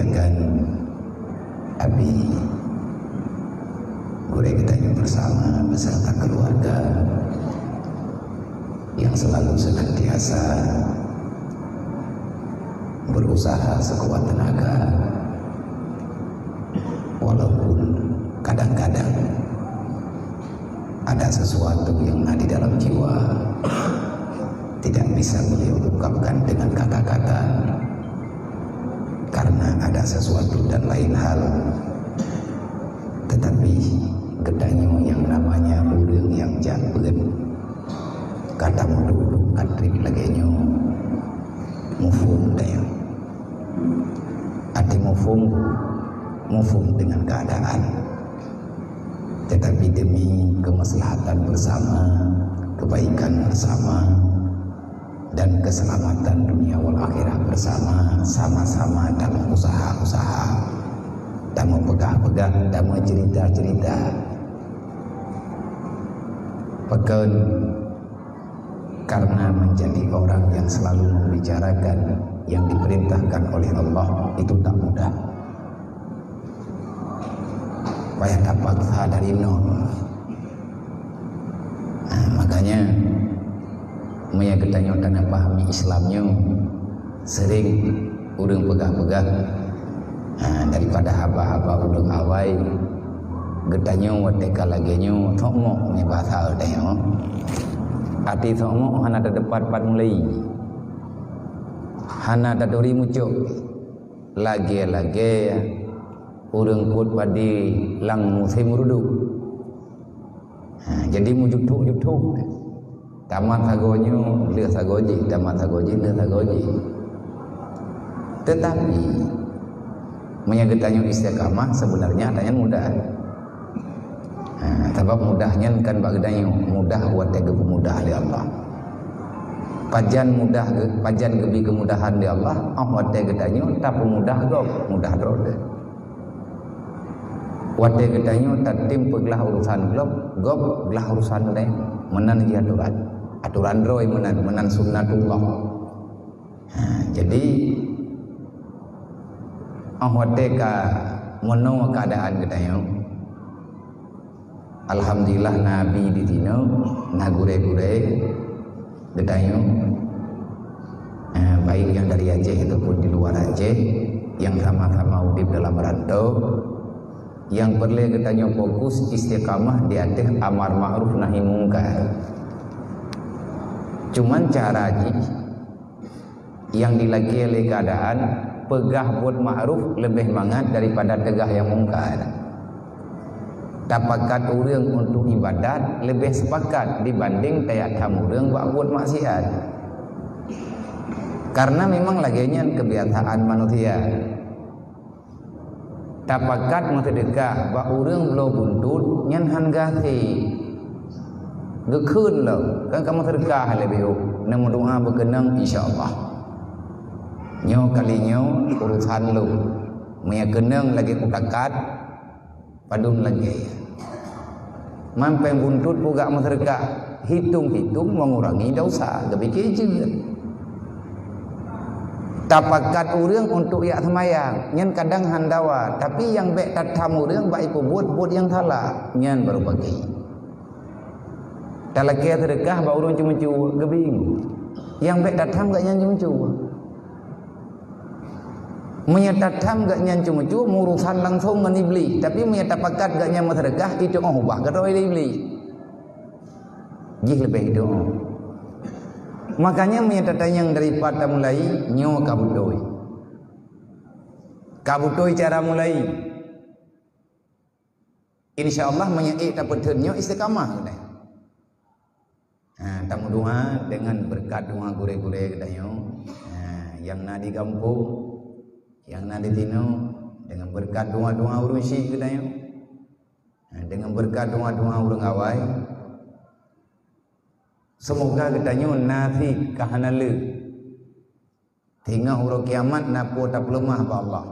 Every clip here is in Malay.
muliakan Abi Gure kita bersama beserta keluarga yang selalu senantiasa berusaha sekuat tenaga, walaupun kadang-kadang ada sesuatu yang ada di dalam jiwa tidak bisa beliau ungkapkan dengan kata-kata karena ada sesuatu dan lain hal, tetapi gedanya yang namanya urang yang jabeun kata dulu katrik lagi mufum daya arti mufum dengan keadaan, tetapi demi kemaslahatan bersama, kebaikan bersama, dan keselamatan dunia wal akhirah bersama, sama-sama dalam usaha-usaha, dalam pegah-pegah, dalam cerita-cerita pekan, karena menjadi orang yang selalu membicarakan yang diperintahkan oleh Allah itu tak mudah. Payah dapat dari nol. Makanya Maya ketanya dan pahami Islamnya sering urang pegah-pegah daripada haba-haba urang awai getanya wateka laginya thokmo ni bahasa ada ya. Ati thokmo hana ada depan mulai. Hana ada dori muncul lagi urang kut padi lang musim rudu. Jadi mujutuk tamat sagonyo le sagoji, tamat sagoji le sagoji. Tetapi menyagetanya istiqamah sebenarnya adanya mudah. Sebab mudahnya kan bagdanya mudah buat tega mudah di Allah. Pajan gebi kemudahan di Allah, buat tega tanya tak mudah gop, mudah terus. Wate gedanyo tatim peglah urusan gop gelah urusan deh menan dia aturan roy menan sunnatullah. Jadi wate ka mono keadaan gedanyo alhamdulillah nabi di dino nagure-gure gedanyo baik yang dari Aceh ataupun di luar Aceh yang sama-sama udip dalam rantau yang perlu kita fokus istiqamah di atas amar ma'ruf nahi mungkar. Cuman cara yang dilagi oleh keadaan pegah buat ma'ruf lebih mangat daripada tegah yang mungkar. Tapakat urang untuk ibadat lebih sepakat dibanding tayak urang buat maksiat. Karena memang laginya kebiasaan manusia. Tapakat mengsedekah ba urang lo buntut nyan han gasi gekeun lo kan kamu sedekah lebih nang doa berkenang insyaallah nyo kalinyo urusan lo maya kenang lagi kutakat padun lagi mampeng buntut buka sedekah hitung-hitung mengurangi dosa gebike juga. Tapakat urang untuk ya semayang nyen kadang handawa tapi yang baik tatam urang baik buat yang salah nyen baru bagi dalagi sedekah ba urang cuma cu gebing yang baik tatam gak nyen cuma cu menyatatam gak nyen cuma cu urusan langsung dengan iblis tapi menyatapakat gak nyen sedekah itu ubah kata iblis jih lebih itu. Makanya menyatakan yang daripada mulai nyo kabutoi cara mulai insyaallah menyai tapetnyo istiqamah dah. Tamu doa dengan berkat doa gure-gure kedayo yang na di kampung yang na di tino dengan berkat doa-doa urang syik kedayo dengan berkat doa-doa urang awai. Semoga katanya nafi kahanalu hingga huruf kiamat napo tak lemah ba Allah.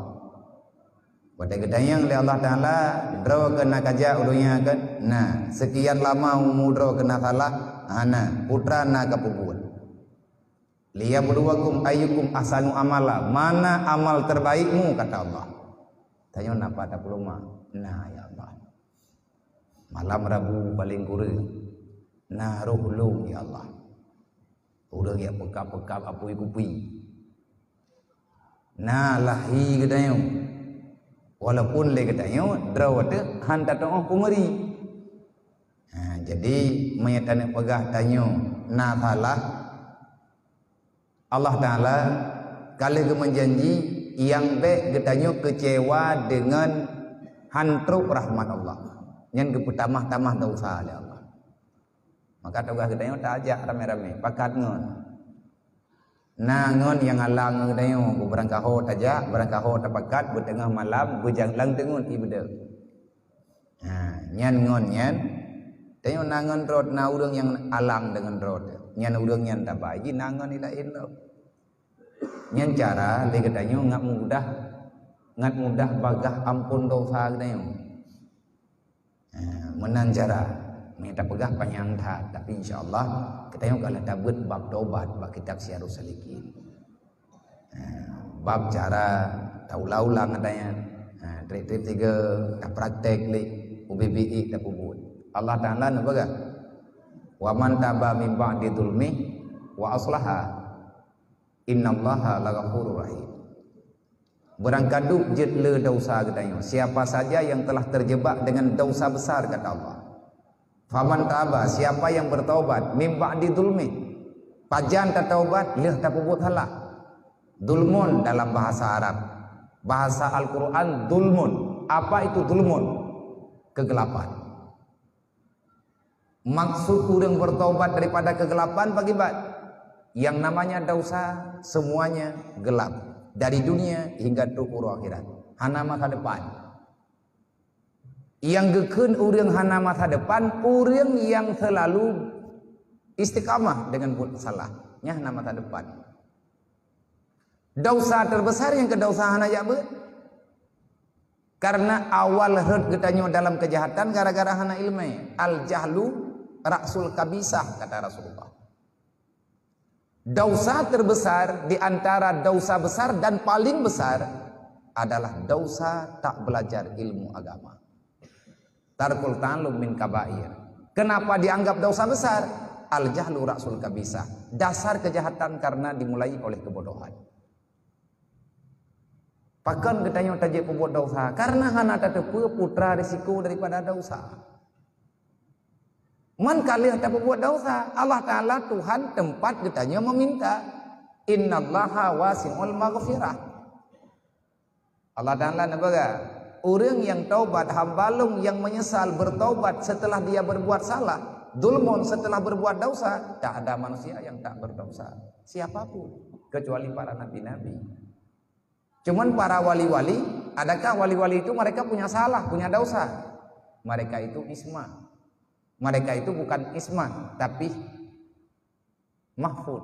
Pada katanya oleh Allah Taala draw kena kaja urungnya kan. Nah, sekian lama umur draw kena salah, ana putra na kapupun. Liyabluwakum ayyukum ahsanu amala. Mana amal terbaikmu kata Allah. Tanya napa tak peluma. Nah ya Allah. Malam Rabu paling kurang. Nah roh ya Allah. Udah ya pekap-pekap apui-kupi. Nah lahi katanya. Walaupun le katanya drawat hanta toh kumari. Nah, jadi menyatakan pegah tanya nah salah Allah Ta'ala kali ke menjanji yang baik katanya kecewa dengan hantruk rahmat Allah. Yang kepertamah-tamah dosa oleh Allah. Maka togah katanya tak ajak rame-rame pakat ngon. Nah ngon yang alang katanya berangkaho tajak berangkaho tapakat bertengah malam berjanglang tengun ibada. Nah nyan ngon nyan tanya nangon rod na urang yang alang dengan rod. Nyan urang nyan tabai nangon ilain lo. Nyan cara le katanya ngat mudah bagah ampun dosa katanya. Menang cara minta pegah panjang tak tapi insyaallah kita yang kalau tabut bab taubat bab kitab Syiarus Salikin. Bab cara taulah-ulang katanya. Trip-trip tiga tak praktek li UBBI tak pubut. Allah Ta'ala nak baga. Wa man taba min ba'di dzulmi wa aslaha innallaha laghafurur rahim. Berangkaduk jetle dosa katanya. Siapa saja yang telah terjebak dengan dosa besar kata Allah. Faman taba, siapa yang bertaubat mim ba'di dzulmi. Pajan tak taubat, leh tak puput halak. Dulmun dalam bahasa Arab. Bahasa Al-Qur'an dulmun. Apa itu dulmun? Kegelapan. Maksud orang bertaubat daripada kegelapan bagi bad. Yang namanya dosa semuanya gelap. Dari dunia hingga tukur akhirat. Hana masa depan. Yang geken orang hana masa depan, orang yang selalu istiqamah dengan buat salah. Nya hana masa depan. Dosa terbesar yang kedausahan aja ber. Karena awal herd getanya dalam kejahatan gara-gara hana ilmu. Al jahlu raksul kabisah kata Rasulullah. Dosa terbesar di antara dosa besar dan paling besar adalah dosa tak belajar ilmu agama. Tarkul ta'allum min kabair. Kenapa dianggap dosa besar? Al jahlu raksul kabisah. Dasar kejahatan karena dimulai oleh kebodohan. Pakan katanya tajik pembuat dosa karena hana tetepu putra risiko daripada dosa. Man kalih tak pembuat dosa, Allah Ta'ala Tuhan tempat katanya meminta. Innallaha wasi'ul maghfirah. Allah Ta'ala nabaga orang yang taubat, hambalung yang menyesal bertaubat setelah dia berbuat salah, dulmun setelah berbuat dosa, tak ada manusia yang tak berdosa. Siapapun kecuali para nabi-nabi. Cuman para wali-wali, adakah wali-wali itu mereka punya salah, punya dosa? Mereka itu isma. Mereka itu bukan isma, tapi mahfud.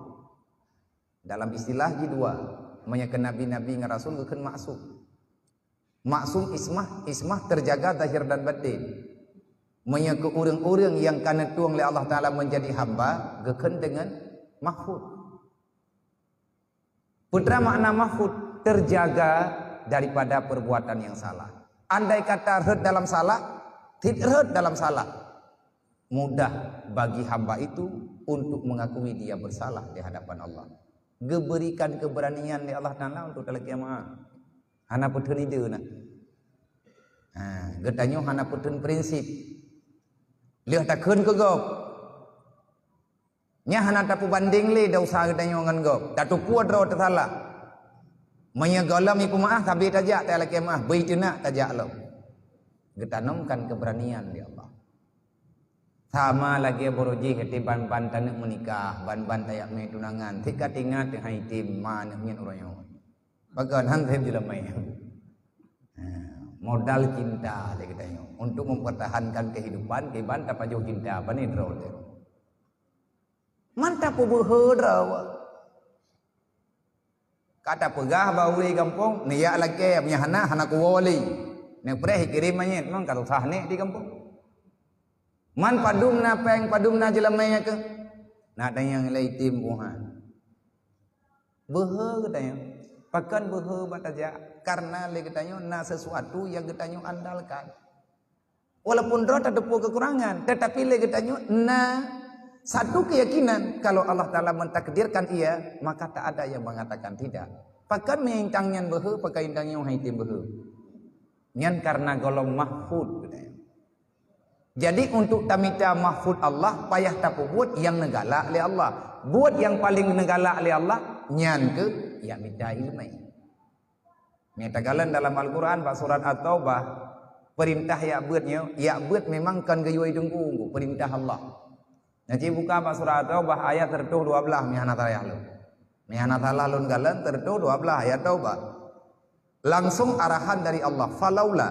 Dalam istilah J2, menyakan nabi-nabi dengan rasul bukan maksum. Maksum ismah terjaga zahir dan batin. Menyakan orang-orang yang karena tuang oleh Allah Ta'ala menjadi hamba, geken dengan mahfud. Putra makna mahfud. Terjaga daripada perbuatan yang salah. Andai kata herd dalam salah, tidak herd dalam salah, mudah bagi hamba itu untuk mengakui dia bersalah di hadapan Allah. Diberikan keberanian di Allah Ta'ala untuk dalam kiamat. Hana putun ide nak. Getanya hana putun prinsip. Lihat takkan ke gop. Nya hana tapu banding le dosa getanya ngan gop. Tatu kuat ro tersalah. Menyegalam iku maah tapi tajak tak laki maah baik nak tajak lo. Getanamkan keberanian di Allah. Sama lagi boruji hati ban-ban tanak menikah, ban-ban tayak me tunangan, tika tingat yang hai tim mana nyen oroyo. Bagan hantam dilamai. Modal cinta dia katanya untuk mempertahankan kehidupan tak jauh cinta apa ni draw. Mantap buhur. Kata pegah bau di kampung, niat lagi punya hana kuwali. Nek preh kirim manyet, memang kalau sah ni di kampung. Man padum na peng padum na jelamanya ke. Nak ada yang lai tim buhan. Behe katanya. Pakan behe bataja karena le katanya na sesuatu yang katanya andalkan. Walaupun roh ada kekurangan, tetapi le katanya na satu keyakinan kalau Allah Taala mentakdirkan ia, maka tak ada yang mengatakan tidak. Pakan mengintang nyan behe, pakai intang yang haitim behe. Nyan karena golong mahfud katanya. Jadi untuk tamita mahfud Allah payah tapu buat yang negala oleh Allah. Buat yang paling negala oleh Allah nyan ke ya minta ilmai. Minta galan dalam Al-Quran surat At-Taubah perintah ya buat memang kan gayoi dengku perintah Allah. Nanti buka surat At-Taubah ayat tertuh 12 mihanat ayat lu. Mihanat halalun galan tertuh 12 ayat Taubah. Langsung arahan dari Allah. Falaula,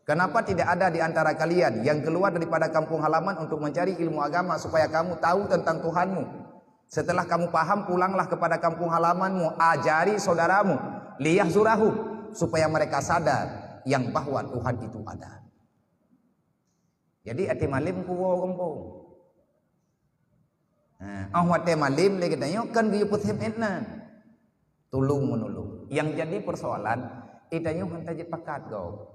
kenapa tidak ada di antara kalian yang keluar daripada kampung halaman untuk mencari ilmu agama supaya kamu tahu tentang Tuhanmu? Setelah kamu paham, pulanglah kepada kampung halamanmu, ajari saudaramu, liyahzurahu, supaya mereka sadar yang bahwa Tuhan itu ada. Jadi ati malim kuwo kampung. Ahwat malim le katanya kan giyu puthim etnan. Tulung menolong. Yang jadi persoalan itanya hantar je pakat kau.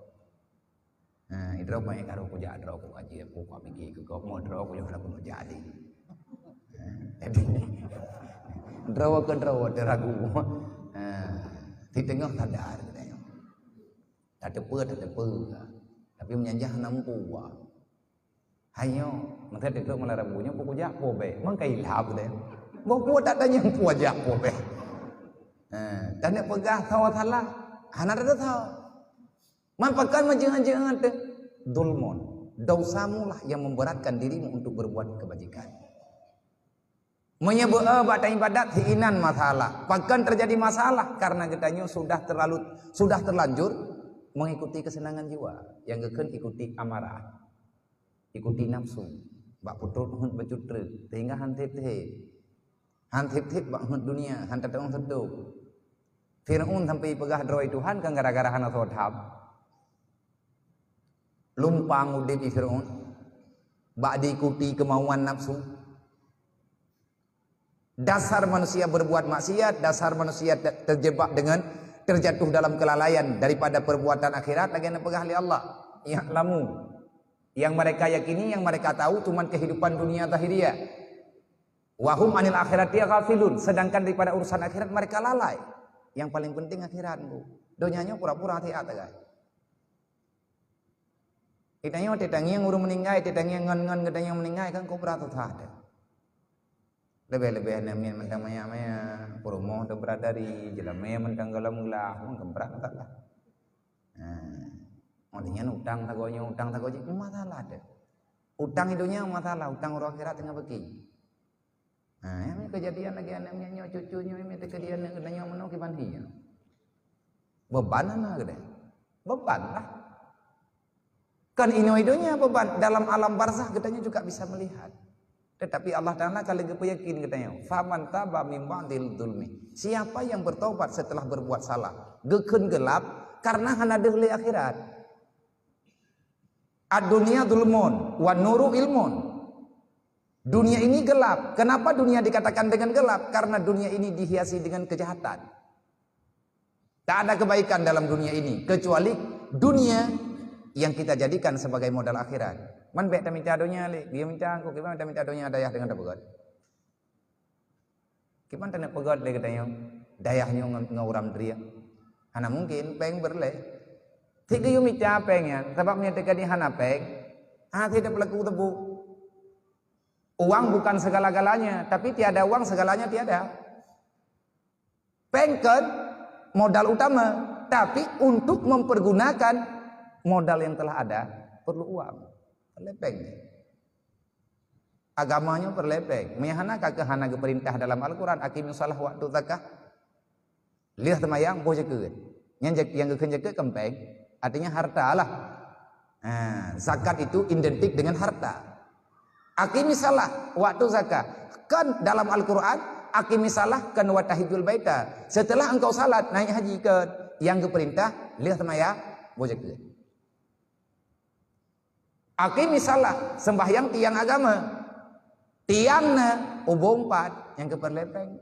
Idro mai karo ku jadro ku aji ku ko bigi ku ko modro ku yo la ku jadi. Drawa ke drawa teragu. Di tengah sadar katanya. Tak ada tapi menyanjah nampu wa. Hayo, maka itu melarang bunyi buku jak pobe, mangkai lab deh. Buku tak ada yang puas jak pobe. Dan nak pegah tahu salah, hana ada tahu. Mampakan majang-jangan deh. Dulmon, dosamu lah yang memberatkan dirimu untuk berbuat kebajikan. Menyebut badan ibadat hiinan masalah. Bahkan terjadi masalah karena katanya sudah terlanjur mengikuti kesenangan jiwa. Yang akan ikuti amarah, ikuti nafsu. Bak putrut hun becutre sehingga hantip bak hun dunia, hantat orang seduk. Fir'aun sampai pegah droi Tuhan kan gara-gara hana sothab. Lumpang udip Fir'aun. Bak diikuti kemauan nafsu. Dasar manusia berbuat maksiat, dasar manusia terjebak dengan terjatuh dalam kelalaian daripada perbuatan akhirat lagi yang pegah oleh Allah. Ya'lamu, yang mereka yakini, yang mereka tahu cuma kehidupan dunia zahiriyah. Wahum anil akhirati ghafilun, sedangkan daripada urusan akhirat mereka lalai. Yang paling penting akhirat bu. Donyanya pura-pura hati-hati guys. Kitanya tetangi yang urung meninggal, tetangi yang ngon-ngon katanya meninggal kan kau beratu ada. Lebih-lebih namanya mentang maya promo tu berada di jelamnya mentang galam gelah mengembrak taklah. Artinya utang tagonya masalah ada. Utang hidupnya masalah, utang orang akhirat tengah beki. Ini kejadian lagi anaknya cucunya ini kejadian katanya menau kibanhinya. Beban anak gede. Beban lah. Kan ini hidupnya beban dalam alam barzah katanya juga bisa melihat. Tetapi Allah Ta'ala kalau yakin katanya, faman taba min ba'dil dzulmi. Siapa yang bertobat setelah berbuat salah, geukeun gelap karena hana deuli akhirat. Ad-dunya dzulmun wa nuru ilmun. Dunia ini gelap. Kenapa dunia dikatakan dengan gelap? Karena dunia ini dihiasi dengan kejahatan. Tak ada kebaikan dalam dunia ini kecuali dunia yang kita jadikan sebagai modal akhirat. Man baik tak minta doanya le, dia minta aku, kita minta doanya dayah dengan pegat. Kita tak nak pegat le katanya, dayahnya ngauram dia. Hana mungkin peng berle. Tiga yo minta pengnya, sebabnya tiga di hana peng, tidak pelaku tebu. Uang bukan segala-galanya, tapi tiada uang segalanya tiada. Pengkan modal utama, tapi untuk mempergunakan modal yang telah ada perlu uang. Perlepeng. Agamanya perlepeng. Meyahana kakehana ke perintah dalam Al-Quran aqimus shalah waktu zakah. Lihat temayang boleh jaga. Yang keun jaga kempeng artinya harta lah. Zakat itu identik dengan harta. Aqimus shalah waktu zakah. Kan dalam Al-Quran aqimus shalah kan wa tahijjul baita. Setelah engkau salat naik haji ke yang keperintah lihat temayang boleh jaga. Aqimis shalah sembahyang tiang agama. Tiangna ubompat yang keperlepeng.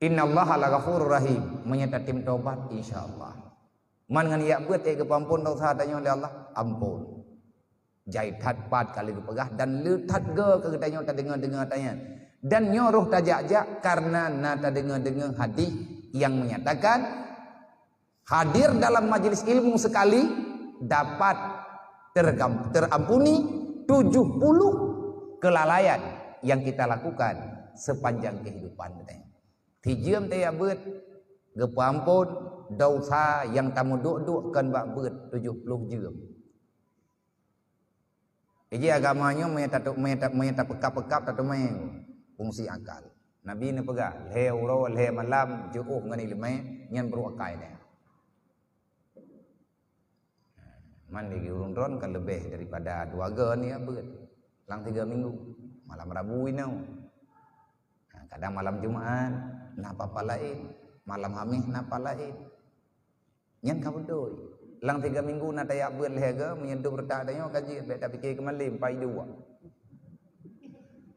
Innallaha laghafurur rahim, menyata tim taubat insyaallah. Man ngan ya beut ke pampun dosa tanya oleh Allah, ampun. Jai tat pat kali pegah dan le tat ge ke tanya ta dengar tanya. Dan nyuruh tajak-jak karena nata dengar hadis yang menyatakan hadir dalam majelis ilmu sekali dapat terampuni 70 kelalaian yang kita lakukan sepanjang kehidupan katanya. Tijem teh beut gepampun dosa yang tamu duk-dukkan bak beut 70 jam. Jadi agamanya menyata pekap-pekap tatu main fungsi akal. Nabi ni pegah leu ro le malam juuh ngani lemai nyan beru akai ni. Man lagi urun ron kan lebih daripada 2 ge ni beut. Lang 3 minggu. Malam Rabu ini. Kadang malam Jumaat napa lain, malam Khamis napa lain. Nyan ka bedoi. Lang 3 minggu na tayak beut lehega menyedup retak dayo kaji bet tak fikir ke malim pai 2.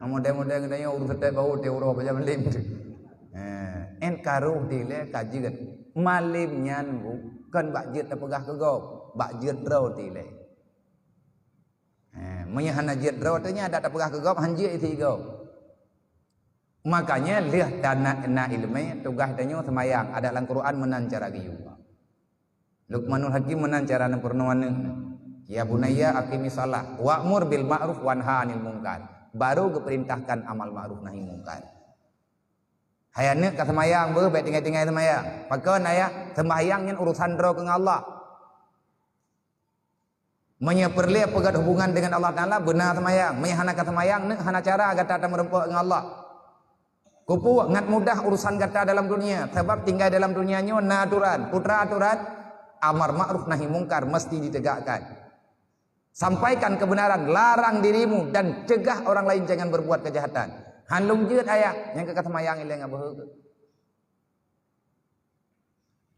Model-model dayo urus retak bau te uro baca malim tu. En karuh dile kaji kan malim nyan bu kan bak jeut pegah ke gop, bak jeut ro dile. Menyahana jeut ro tanya ada tak pegah ke gop hanjie itu gop. Makanya lihat dana ilmu tugas danyo semayang ada dalam Quran menan cara giyu. Luqmanul Hakim menan cara purnawana. Ya bunayya aqimi shalah wa'mur bil ma'ruf wanha 'anil munkar. Baru keperintahkan amal ma'ruf nahi munkar. Hayane ka semayang beuh bae tinggal-tinggal semayang. Pakeun aya sembahyang nyen urusan ro ke Allah. Menyeperli pegat hubungan dengan Allah Taala benar semayang, menyahana ka semayang neuk hana cara gata merempok dengan Allah. Kupu ngat mudah urusan gata dalam dunia sebab tinggal dalam dunianya aturan putra aturan amar ma'ruf nahi mungkar mesti ditegakkan. Sampaikan kebenaran, larang dirimu dan cegah orang lain jangan berbuat kejahatan. Handlung jeut aya yang kata mayang ile ngabeuh.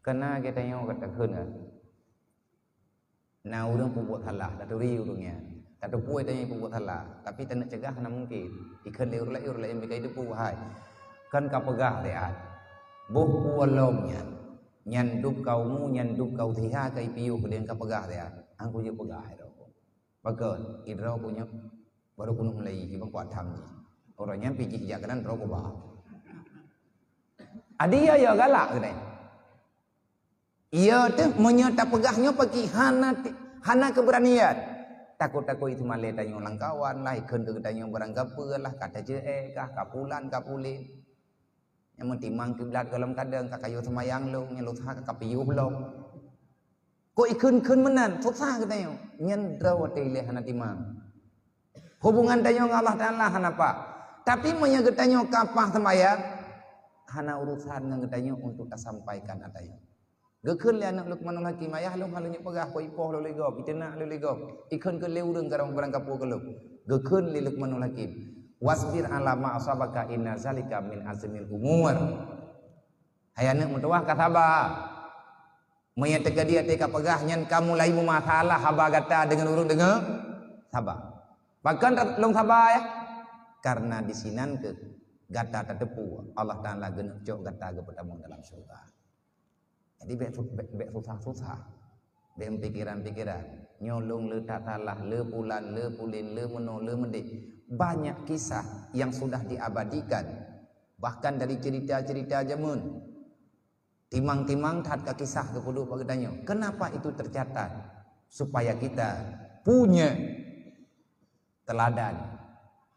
Kena kita nyo kata keun kan. Na urang pembuat halah da turi urangnya. Tak puai tanya pembuat halah, tapi tak nak cegah na mungkin. Ikan liur-liur la yang bikai depu hai. Kan ka pegah deat. Buh pualomnya. Nyanduk kaumu nyanduk kau tiha kai piu kedean ka pegah deat. Angku je pegah ro. Bagus, idro punya baru kuno mulai ibang kuat tham ji. Orangnya piji jak kanan ro ko ba. Adia ya galak ke dai. Ia tu menyata pegahnya pagi hana keberanian. Takut-takut itu malai tanya ulang kawan lah, ikut ke tanya barang gapa lah, kata je kah, kapulan, kapulin. Yang mentimang kiblat dalam kadang, kakayu semayang lo, nyelusah kakapiyuh lo. Kok ikut menan, susah katanya. Nyendra watile hana timang. Hubungan tanya dengan Allah Ta'ala hana apa. Tapi menyegetanya kapah semayang, hana urusan dengan tanya untuk tak sampaikan atanya. Gekeun le anak Luqmanul Hakim ayah lu halunya pegah ko ipoh lu legop itena lu legop ikun ke leureng karang barang kapu ke lu gekeun li Luqmanul Hakim wasbir ala ma asabaka inna zalika min azmil umur hayana mutawah kasaba maya tega dia teka pegah nyan kamu laimu masalah haba gata dengan urung dengar sabar bahkan long sabar ya karena disinan ke gata tetepu Allah Taala genep jok gata ke pertama dalam surga. Jadi bek susah-susah. Bek pikiran-pikiran. Nyolong le tatalah, le pulan, le pulin, le meno, le mendik. Banyak kisah yang sudah diabadikan. Bahkan dari cerita-cerita jamun. Timang-timang tatka kisah kepuduk bagetanya. Kenapa itu tercatat? Supaya kita punya teladan.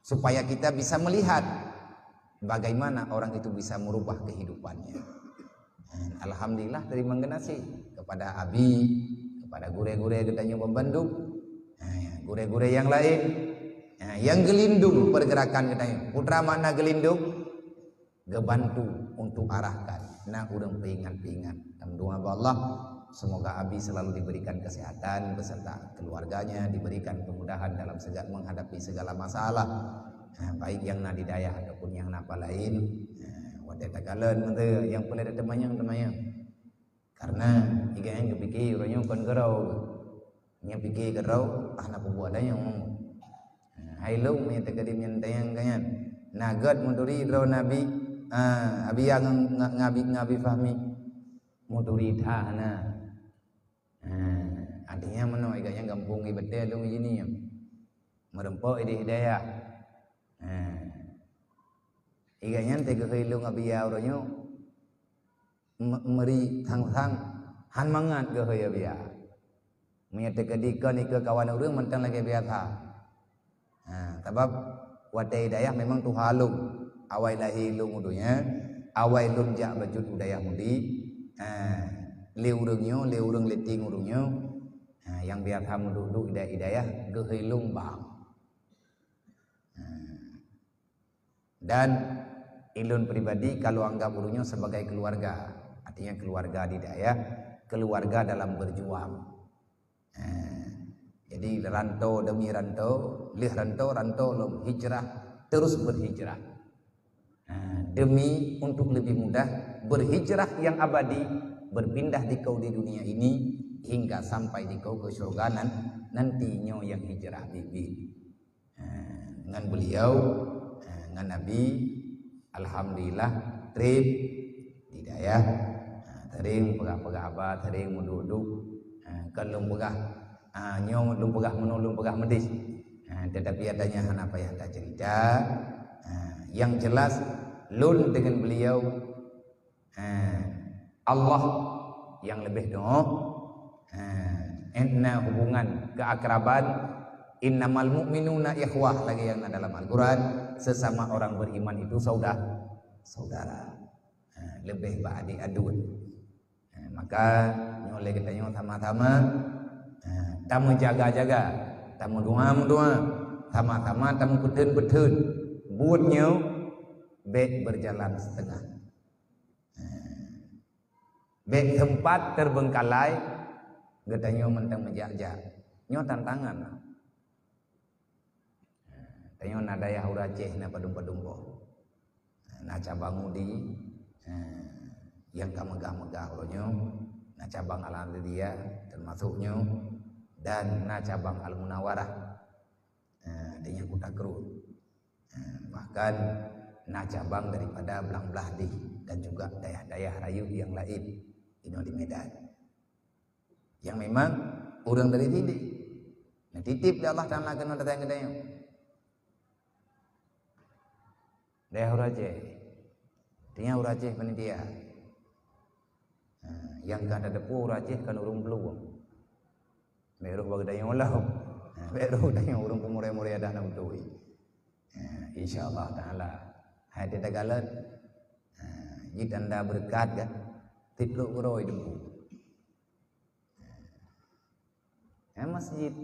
Supaya kita bisa melihat bagaimana orang itu bisa merubah kehidupannya. Alhamdulillah terima kasih kepada Abi, kepada gure-gure katanya membantu, gure-gure yang lain, yang gelindung pergerakan katanya. Putra mana gelindung, gebantu untuk arahkan. Nah, urang peingat-peingat. Dan doa Allah, semoga Abi selalu diberikan kesehatan beserta keluarganya, diberikan kemudahan dalam menghadapi segala masalah, baik yang nadidayah ataupun yang napa lain. Wadah tagalan menteu yang boleh ada temannya karena jika yang kepikir orangnya kon gerau yang pikir gerau anak pembuatannya hai lu punya tegadim yang tayang kanyan nagat munduri gerau nabi abia ngabi fahmi muturita na artinya mano iganya gampung ibadeh dong ini merempok ide hidayah iganya tega hilung abia oronyo meri thang han mangat ke hoya abia menyate kedika ni ke kawan urang mentang lagi biasa sebab wadai hidayah memang tu halung awai lahi lung udunya awai lung jak bajut hidayah mudi le urang leting urangnya yang biasa muduk hidayah ke hilung bang dan ilun pribadi kalau anggap urangnya sebagai keluarga artinya keluarga hidayah keluarga dalam berjuang jadi rantau demi rantau, rantau lom hijrah terus berhijrah demi untuk lebih mudah berhijrah yang abadi berpindah di kau di dunia ini hingga sampai di kau ke surga nantinya yang hijrah bibi dengan beliau dengan Nabi alhamdulillah trip hidayah tering pegah-pegah abah tering menduduk kalau pegah nyong lum pegah menolong pegah medis tetapi adanya apa yang tak cerita yang jelas lun dengan beliau Allah yang lebih doa inna hubungan keakraban innamal mu'minuna ikhwah lagi yang dalam Al-Quran sesama orang beriman itu saudara lebih ba'di adun maka nyoleh kita nyol sama-sama tamu jaga-jaga tamu doa sama-sama tamu betun buatnya baik berjalan setengah baik tempat terbengkalai getanya mentang menjajah nyo tantangan tanyo nadaya uraceh na padung-padungko na cabangudi yang kamegah-megah ulonyo na cabang al-Aliyah termasuknya dan na cabang al-Munawarah dengan Kutakru bahkan na cabang daripada Belang Belahdi dan juga dayah-dayah rayu yang lain ini di Medan yang memang orang dari sini nah titip di Allah Ta'ala kena datang ke dayah dayah uraceh dia uraceh penitia yang kada depu uraceh kan urung peluang meruh bagi dayah ulah meruh dayah urung pemurai-murai ada nak utui insyaallah Ta'ala hati tagalan jika anda berkat kan titluk geroi dempu masjid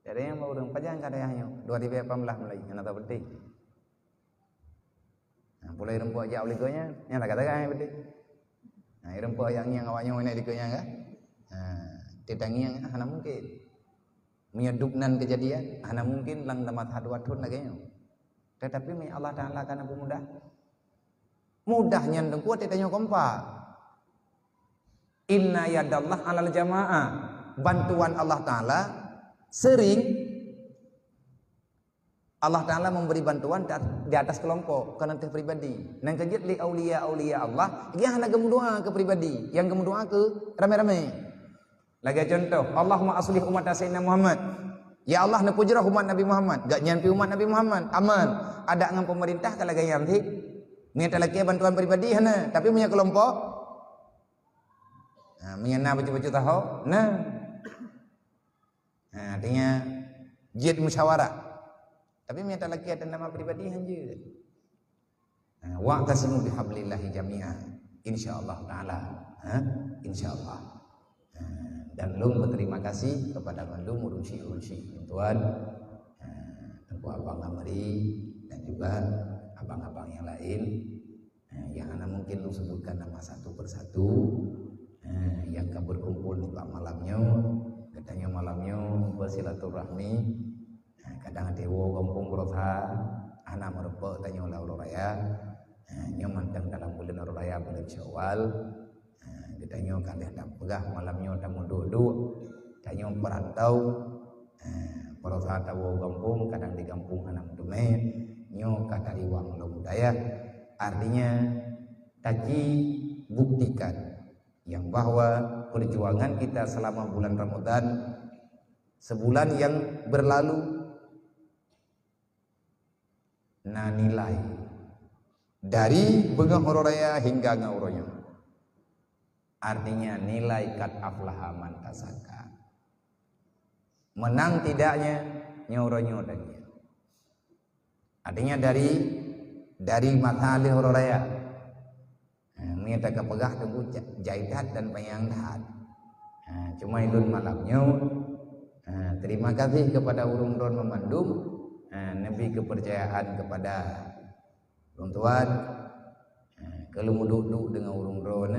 ada yang mau orang pajang kadayahnya 2018 mulai yang tak penting mulai rempuh ajak ulikanya yang tak katakan yang penting rempuh yang awaknya ini dikanya kan tetangi yang hana mungkin menyeduknan kejadian hana mungkin lang damat hadwatun lagi tetapi Allah Ta'ala kan aku mudahnya dan kuat tanya kompak inna yadallah alal jamaah bantuan Allah Ta'ala sering Allah Ta'ala memberi bantuan di atas kelompok karena pribadi dan kejit li aulia Allah dia hanya gemudoa ke pribadi yang gemudoa ke rame-rame lagi contoh Allahumma aslih umat Sayyidina Muhammad ya Allah na pujrah umat Nabi Muhammad gak nyampi umat Nabi Muhammad aman ada dengan pemerintah kalau gaya nanti niat lagi bantuan pribadi hana tapi punya kelompok menyana baju-baju tahu artinya jid musyawarah tapi niat lagi ada nama pribadi hanya wa'tasimu bihablillahi jami'a insyaallah Ta'ala insyaallah dan lung berterima kasih kepada mandung urunsi tuan Tengku Abang Amri dan juga abang-abang yang lain yang anak mungkin lu sebutkan nama satu persatu yang berkumpul di malamnya katanya malamnya bersilaturahmi kadang dewo kampung Grotha anak merupakan tanya ulah raya nyomantang dalam bulan raya bulan Syawal katanya kalian tak pegah malamnya tamu duduk tanya perantau Grotha tahu kampung kadang di kampung anak dumai nyo kata iwang lo budaya Artinya taki buktikan yang bahwa perjuangan kita selama bulan Ramadan, sebulan yang berlalu, na nilai dari bengah hororaya hingga ngauronya. Artinya nilai kat aflaha man tasaka. Menang tidaknya nyauronyo tadi. Artinya dari matali hororaya. Mita kepegah tunggu jaidat dan payangdat. Cuma itu malamnya. Terima kasih kepada urung ron memandung. Nabi kepercayaan kepada orang tuan. Kalau mau duduk dengan urung ron,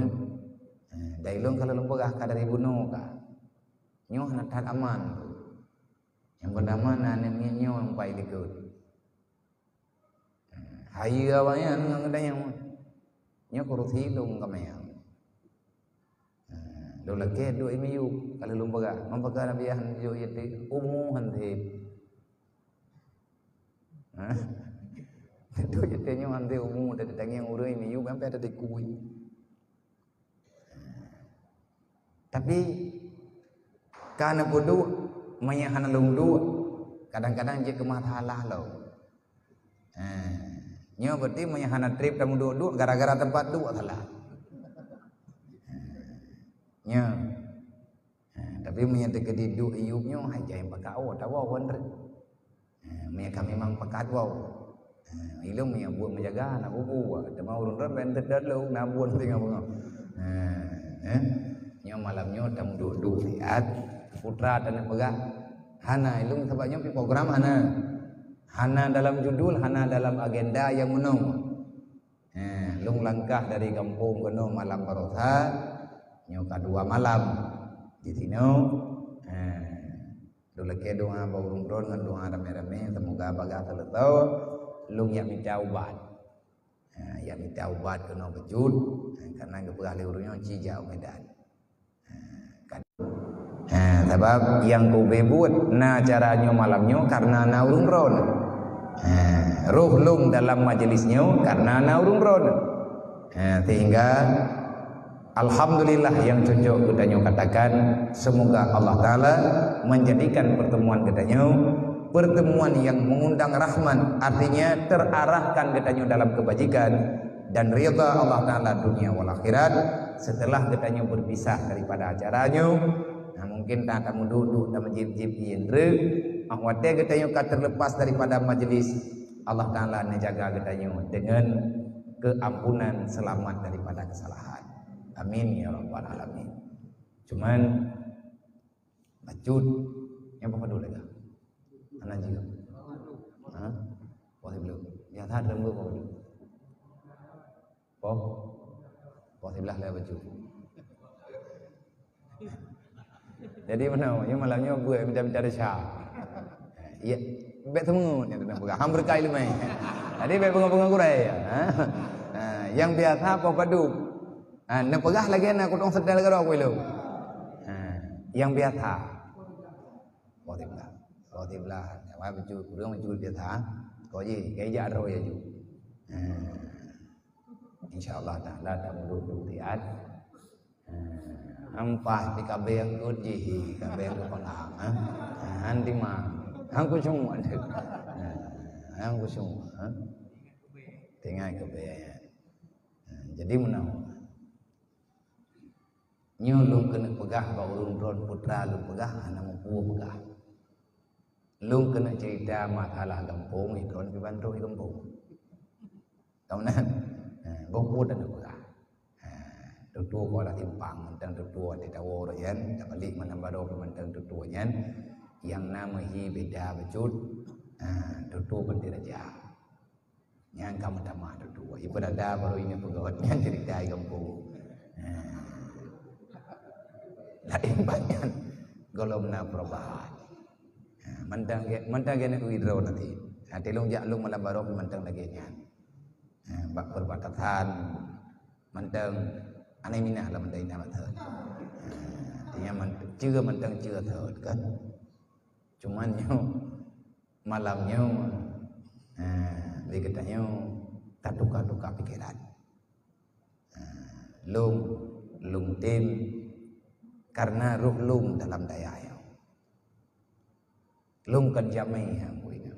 dailong kalau lumpegah kadari bunuh ka. Nyoh natat aman. Yang bernama nanennya nyoh yang pai likut. Hayu awalnya ngadanya nyoh kurus hidung kamayang. Dola ke do imiyu kalau lumpegah mampaka nabiyahan yo yete umuhan he. Do yete nyoh ande umu dari tangi yang urui imiyu sampai ada di kui. Tapi karena bodoh menyahan lungdu kadang-kadang je kematalah lo. Nyo berarti menyahan trip kamu duduk gara-gara tempat tu salah. Nyo. Tapi menyata ke duduk iupnya aja yang pakau tahu wonder. Mereka memang pakat wow. Ilmu yang buat menjaga nak bubu. Tema urun ran ben tedat lo nabun tinggal bunga. Nyo malamnya tamu duduk lihat putra dan pegah. Hana ilmu sebabnya pi program Hana dalam judul, Hana dalam agenda yang menung. Lung langkah dari kampung ke malam barosa, nyoka 2 malam di sini. Dulu ke doa baurung ron dengan doa rame-rame, semoga baga selesai. Lung yang minta ubat, yang minta ubat kena bejut, karena kepegah liurnya cijau medan. Sebab yang ku bebut na caranya malamnya karena na urung ron. Ruh lung dalam majelisnya karena na urung ron. Sehingga alhamdulillah yang cocok kita katakan semoga Allah Ta'ala menjadikan pertemuan kita pertemuan yang mengundang rahman, artinya terarahkan kita dalam kebajikan dan ridha Allah Ta'ala dunia wal akhirat. Setelah kita berpisah daripada acaranya, mungkin tak kamu duduk dan menjib-jib indra ahwate kita terlepas daripada majlis, Allah Ta'ala menjaga kita dengan keampunan, selamat daripada kesalahan. Amin ya rabbal alamin. Cuman bacud yang apa dulu lagi? Anak juga. Boleh belum? Ya tak ada lembu boleh. Boleh belah lah bacud. Jadi mana? Yang malamnya gue minta resah. Ya, bet temu ni tu nak ham berkai lumai. Jadi bet bunga-bunga kurai. Yang biasa apa padu? Nak pegah lagi nak kutong sedal ke aku lu. Yang biasa. Boleh belah. Wah baju, kurang baju biasa. Kau je, kaya ro ya ju. Insyaallah taala tak mudah tiad. Ampah di kabeh uji kabeh pengang anti mah angku semua tinggal kabeh jadi menang nyulung kena pegah baurun ron putra lu pegah anak mampu pegah lu kena cerita masalah kampung ikon di Bandung kampung tahu nah bau dan pegah tutua ko la timpang mentang tutua di tawo yan balik manambaro mentang tutua yan yang nama hi beda becut tutua berdiraja yang kamu tamah tutua ibu ada baru ini pegawai yang cerita kampung lain banyak golomna perubahan mentang gene uidro nanti tilung jaklung manambaro mentang lagi yan bak perbatasan mentang anai minah lah mendai nama thơ. Chưa mentang chưa thơ kan. Cuman nyo malamnya di katanya tak tukar-tukar pikiran. Lung tim karena ruh lung dalam daya ayau. Lung kan jamai yang punya.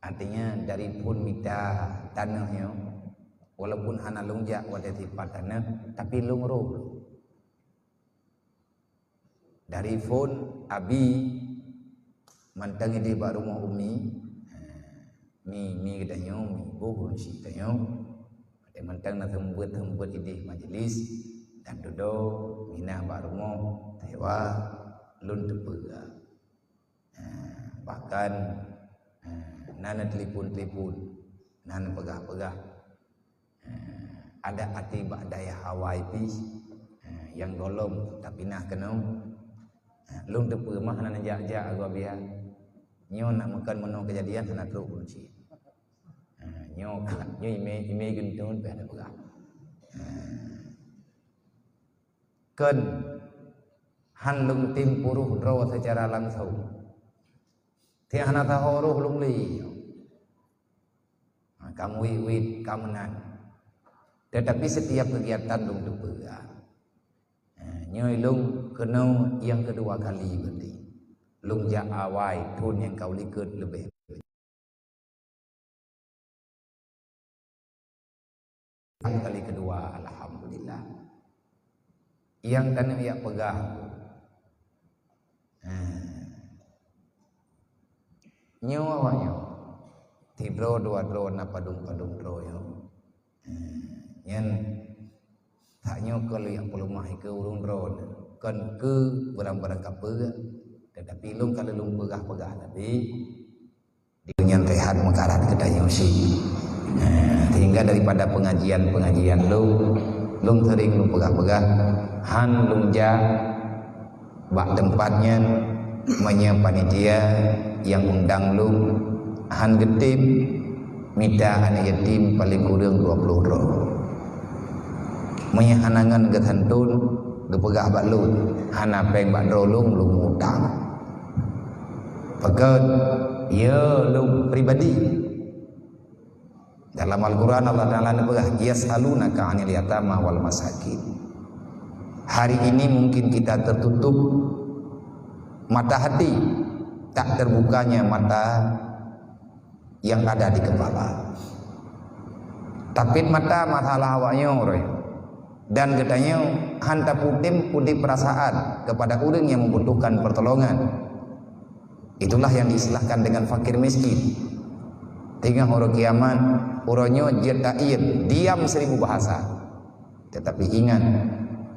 Artinya dari pun mita tanahnya, walaupun hana lung jak wadah tipat tanah, tapi lung ruh. Dari pun abi mantang ide bak rumah umi, mi katanya, mi buhun si katanya. Ada mantang nak tembuat ide majlis dan duduk minah bak rumah, tewa lun tepega. Bahkan nana telepon, nana pegah. Ada hati bak daya Hawaii pis yang golong tapi nah kenau. Lung tepu mah nana jak agak biar. Nyo nak makan menu kejadian nana teruk kunci. Nyo ime gentun pe ada pegah. Ken han lung tim puruh draw secara langsung. Tiada tahu roh lung li. Kamu wit kamu nan. Tetapi setiap kegiatan lung tepega. Nyoi lung kenau yang kedua kali berarti. Lung jak awai tun yang kau likut lebih. Kali kedua alhamdulillah. Yang tanah yang pegang. Nyawa tidro dua dro na padung dro yo. Nyen tak nyo kalau yang perlu mah ke urung dro kan ke barang-barang kapega tetapi lung kalau lung pegah tapi dengan rehat mekarat kedai si. Sehingga daripada pengajian lung sering lung pegah han lung ja bak tempatnya panitia yang undang lung han getip minta anak yatim paling kurang 20 ro. Hanangan getantun gepegah bak lung hana peng bak drolung lung utang. Pekat ya lung pribadi. Dalam Al-Quran Allah Ta'ala nebegah yas'alunaka 'anil yatama wal masakin. Hari ini mungkin kita tertutup mata hati, tak terbukanya mata yang ada di kepala. Tapi mata masalah awaknya dan katanya hanta putih perasaan kepada orang yang membutuhkan pertolongan. Itulah yang diistilahkan dengan fakir miskin. Tengah orang kiamat, orangnya jetair, diam 1000 bahasa. Tetapi ingat,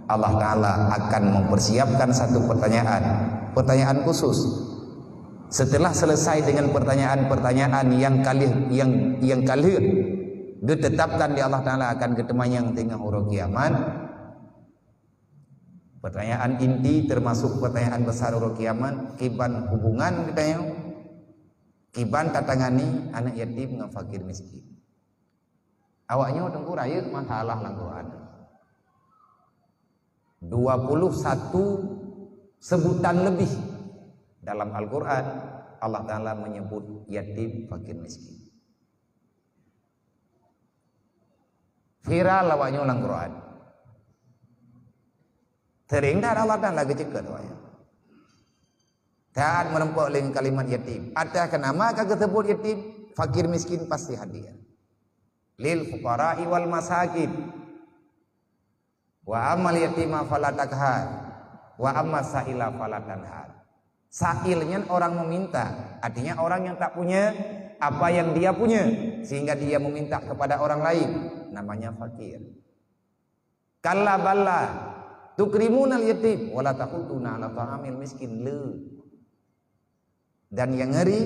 Allah Ta'ala akan mempersiapkan satu pertanyaan khusus. Setelah selesai dengan pertanyaan yang kali ditetapkan di Allah Ta'ala akan ketemu yang tengah orang kiamat. Pertanyaan inti termasuk pertanyaan besar orang kiamat, kiban hubungan ditanya, kiban tatangani anak yatim dengan fakir miskin. Awaknya tengku raya masalah Al-Quran. 21 sebutan lebih dalam Al-Quran Allah Ta'ala menyebut yatim fakir miskin. Viral awaknya Al-Quran. Sering dah Allah Ta'ala kecekat awaknya. Tak menempuh dengan kalimat yatim. Ada kenama kagak sebut yatim fakir miskin pasti hadir. Lil fuqara'i wal masakin. Wa amal yatima fala takhar wa amma sa'ila fala tanhar. Sa'ilnya orang meminta, artinya orang yang tak punya apa yang dia punya sehingga dia meminta kepada orang lain, namanya fakir. Kalla balla tukrimunal yatim wala taqutuna ala ta'amil miskin le. Dan yang ngeri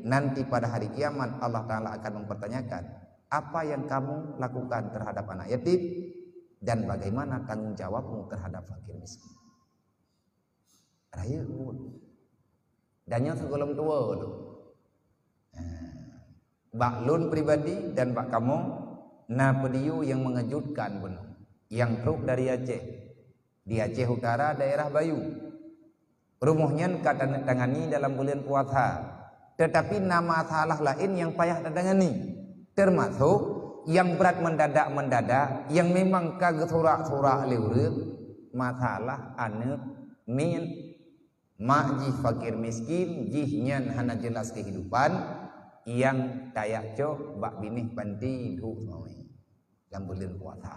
nanti pada hari kiamat Allah Ta'ala akan mempertanyakan apa yang kamu lakukan terhadap anak yatim dan bagaimana tanggung jawabmu terhadap fakir miskin. Raya pun dan yang segolong tua tu bak lun pribadi dan bak kamu na pediu yang mengejutkan benar yang truk dari Aceh di Aceh Utara daerah Bayu. Rumahnya kata tangani dalam bulan puasa, tetapi nama salah lain yang payah tangani. termasuk yang berat mendadak, yang memang kagak thorak-thorak leureuk masalah anu min makji fakir miskin jihnya hana jelas kehidupan yang tayak cok bak binih panti du noi dalam bulan puasa.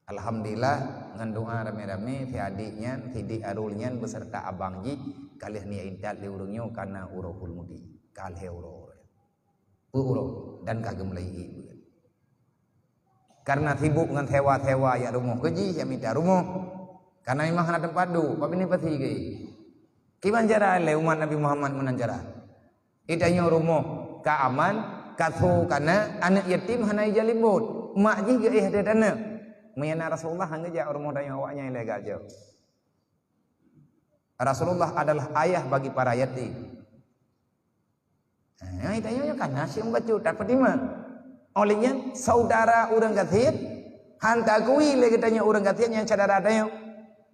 Alhamdulillah ngan doa rame-rame ti adiknya ti arulnya beserta abang ji kalih nia intat leurungnya karena urahul mudi kalih uro dan kagak mulai karena sibuk dengan hewa-hewa ya rumah keji ya minta rumah karena memang hana tempat du tapi ini pasti ke kiban cara le umat Nabi Muhammad menanjara itanya rumah ka aman katho karena anak yatim hana jalibut mak ji ge ada dana menyana Rasulullah hangga rumah daya awaknya ilegal jauh. Rasulullah adalah ayah bagi para yatim. Nah, itanya kan nasi membaca dapat lima. Olehnya saudara orang kathir hantakui lagi tanya orang kathir yang saudara adanya.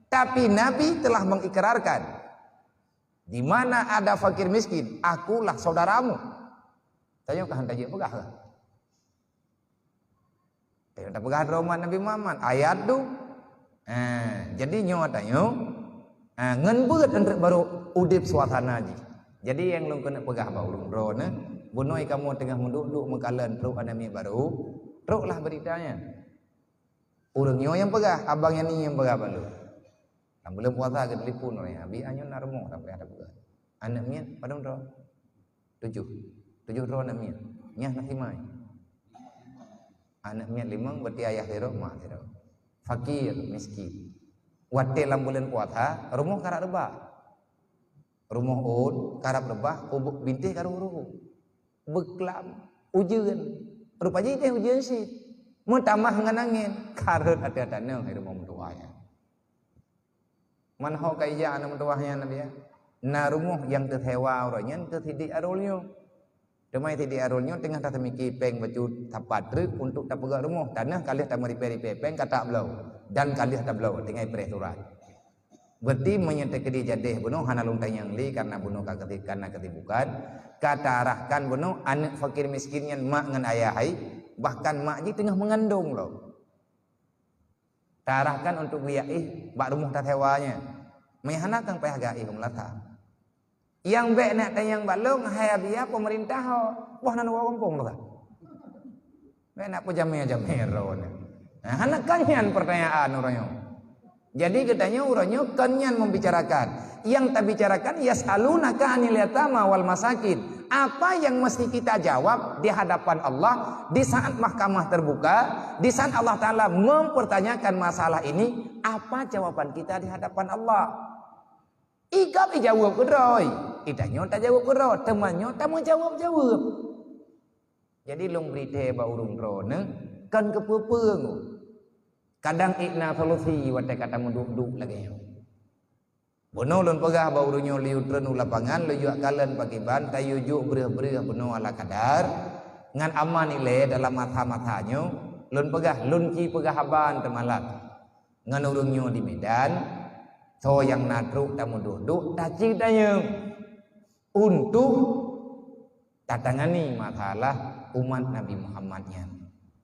Tapi Nabi telah mengikrarkan di mana ada fakir miskin, akulah saudaramu. Tanya ke hantaje pegah lah. Tanya pegah roman Nabi Muhammad ayat tu. Jadi nyawa tanya ngan beut untuk baru udip suasana ji. Jadi yang lu kena pegah baru drone bunoi kamu tengah menduduk mengkalan truk anami baru truk lah beritanya urangnya yang pegah abangnya ni yang pegah balu belum puasa ke telefon orang abi anyo narmo sampai ada pegah anaknya padang ro 7 ro anaknya nyah nak himai anaknya 5 berarti ayah tero mak tero fakir miskin wate lam bulan puasa rumah karak rebah rumah ud karap rebah ubuk bintih karo ruhu beklam ujian rupanya itu ujian sih mau tambah nganangin karut ada tanah di rumah mentuanya manho kaya anak mentuanya nabi ya na rumah yang terhewa orangnya tertidi arulnya demai tidi arulnya tengah tak temiki peng baju tapat truk untuk tak pegang rumah tanah kali tak meriperi peng kata belau dan kali tak belau tengah peraturan berarti menyentek dia jadeh bunuh hana luntang yang li karena bunuh karena ketibukan kata arahkan bunuh anak fakir miskinnya mak ngan ayahai bahkan mak ji tengah mengandung loh tarahkan untuk biaih bak rumah tathewanya mehanakan pihak melata yang baik nak tayang balong hai biya pemerintah wah nan wa kampung loh baik nak pujamnya ron nah hanakannya pertanyaan orangnya. Jadi katanya urangnya kenyan membicarakan. Yang tak bicarakan yas'alunaka 'anil yatama wal masakin. Apa yang mesti kita jawab di hadapan Allah di saat mahkamah terbuka, di saat Allah Taala mempertanyakan masalah ini, apa jawaban kita di hadapan Allah? Igap jawab kedoi, itanya tak jawab kedoi, temannya tak mau jawab. Jadi long berite ba urung drone kan kepepeung. Kadang ikna solusi wate kata muduk-duk lagi. Bono lon pegah baurunya liutren lapangan luyuk kalen pakai ban tayu juk bereh-bereh bono ala kadar ngan aman ile dalam mata-matanya lon pegah lon ki pegah haban temalat ngan urungnya di Medan so yang natruk tamu duduk taci tanya untuk tatangani masalah umat Nabi Muhammadnya.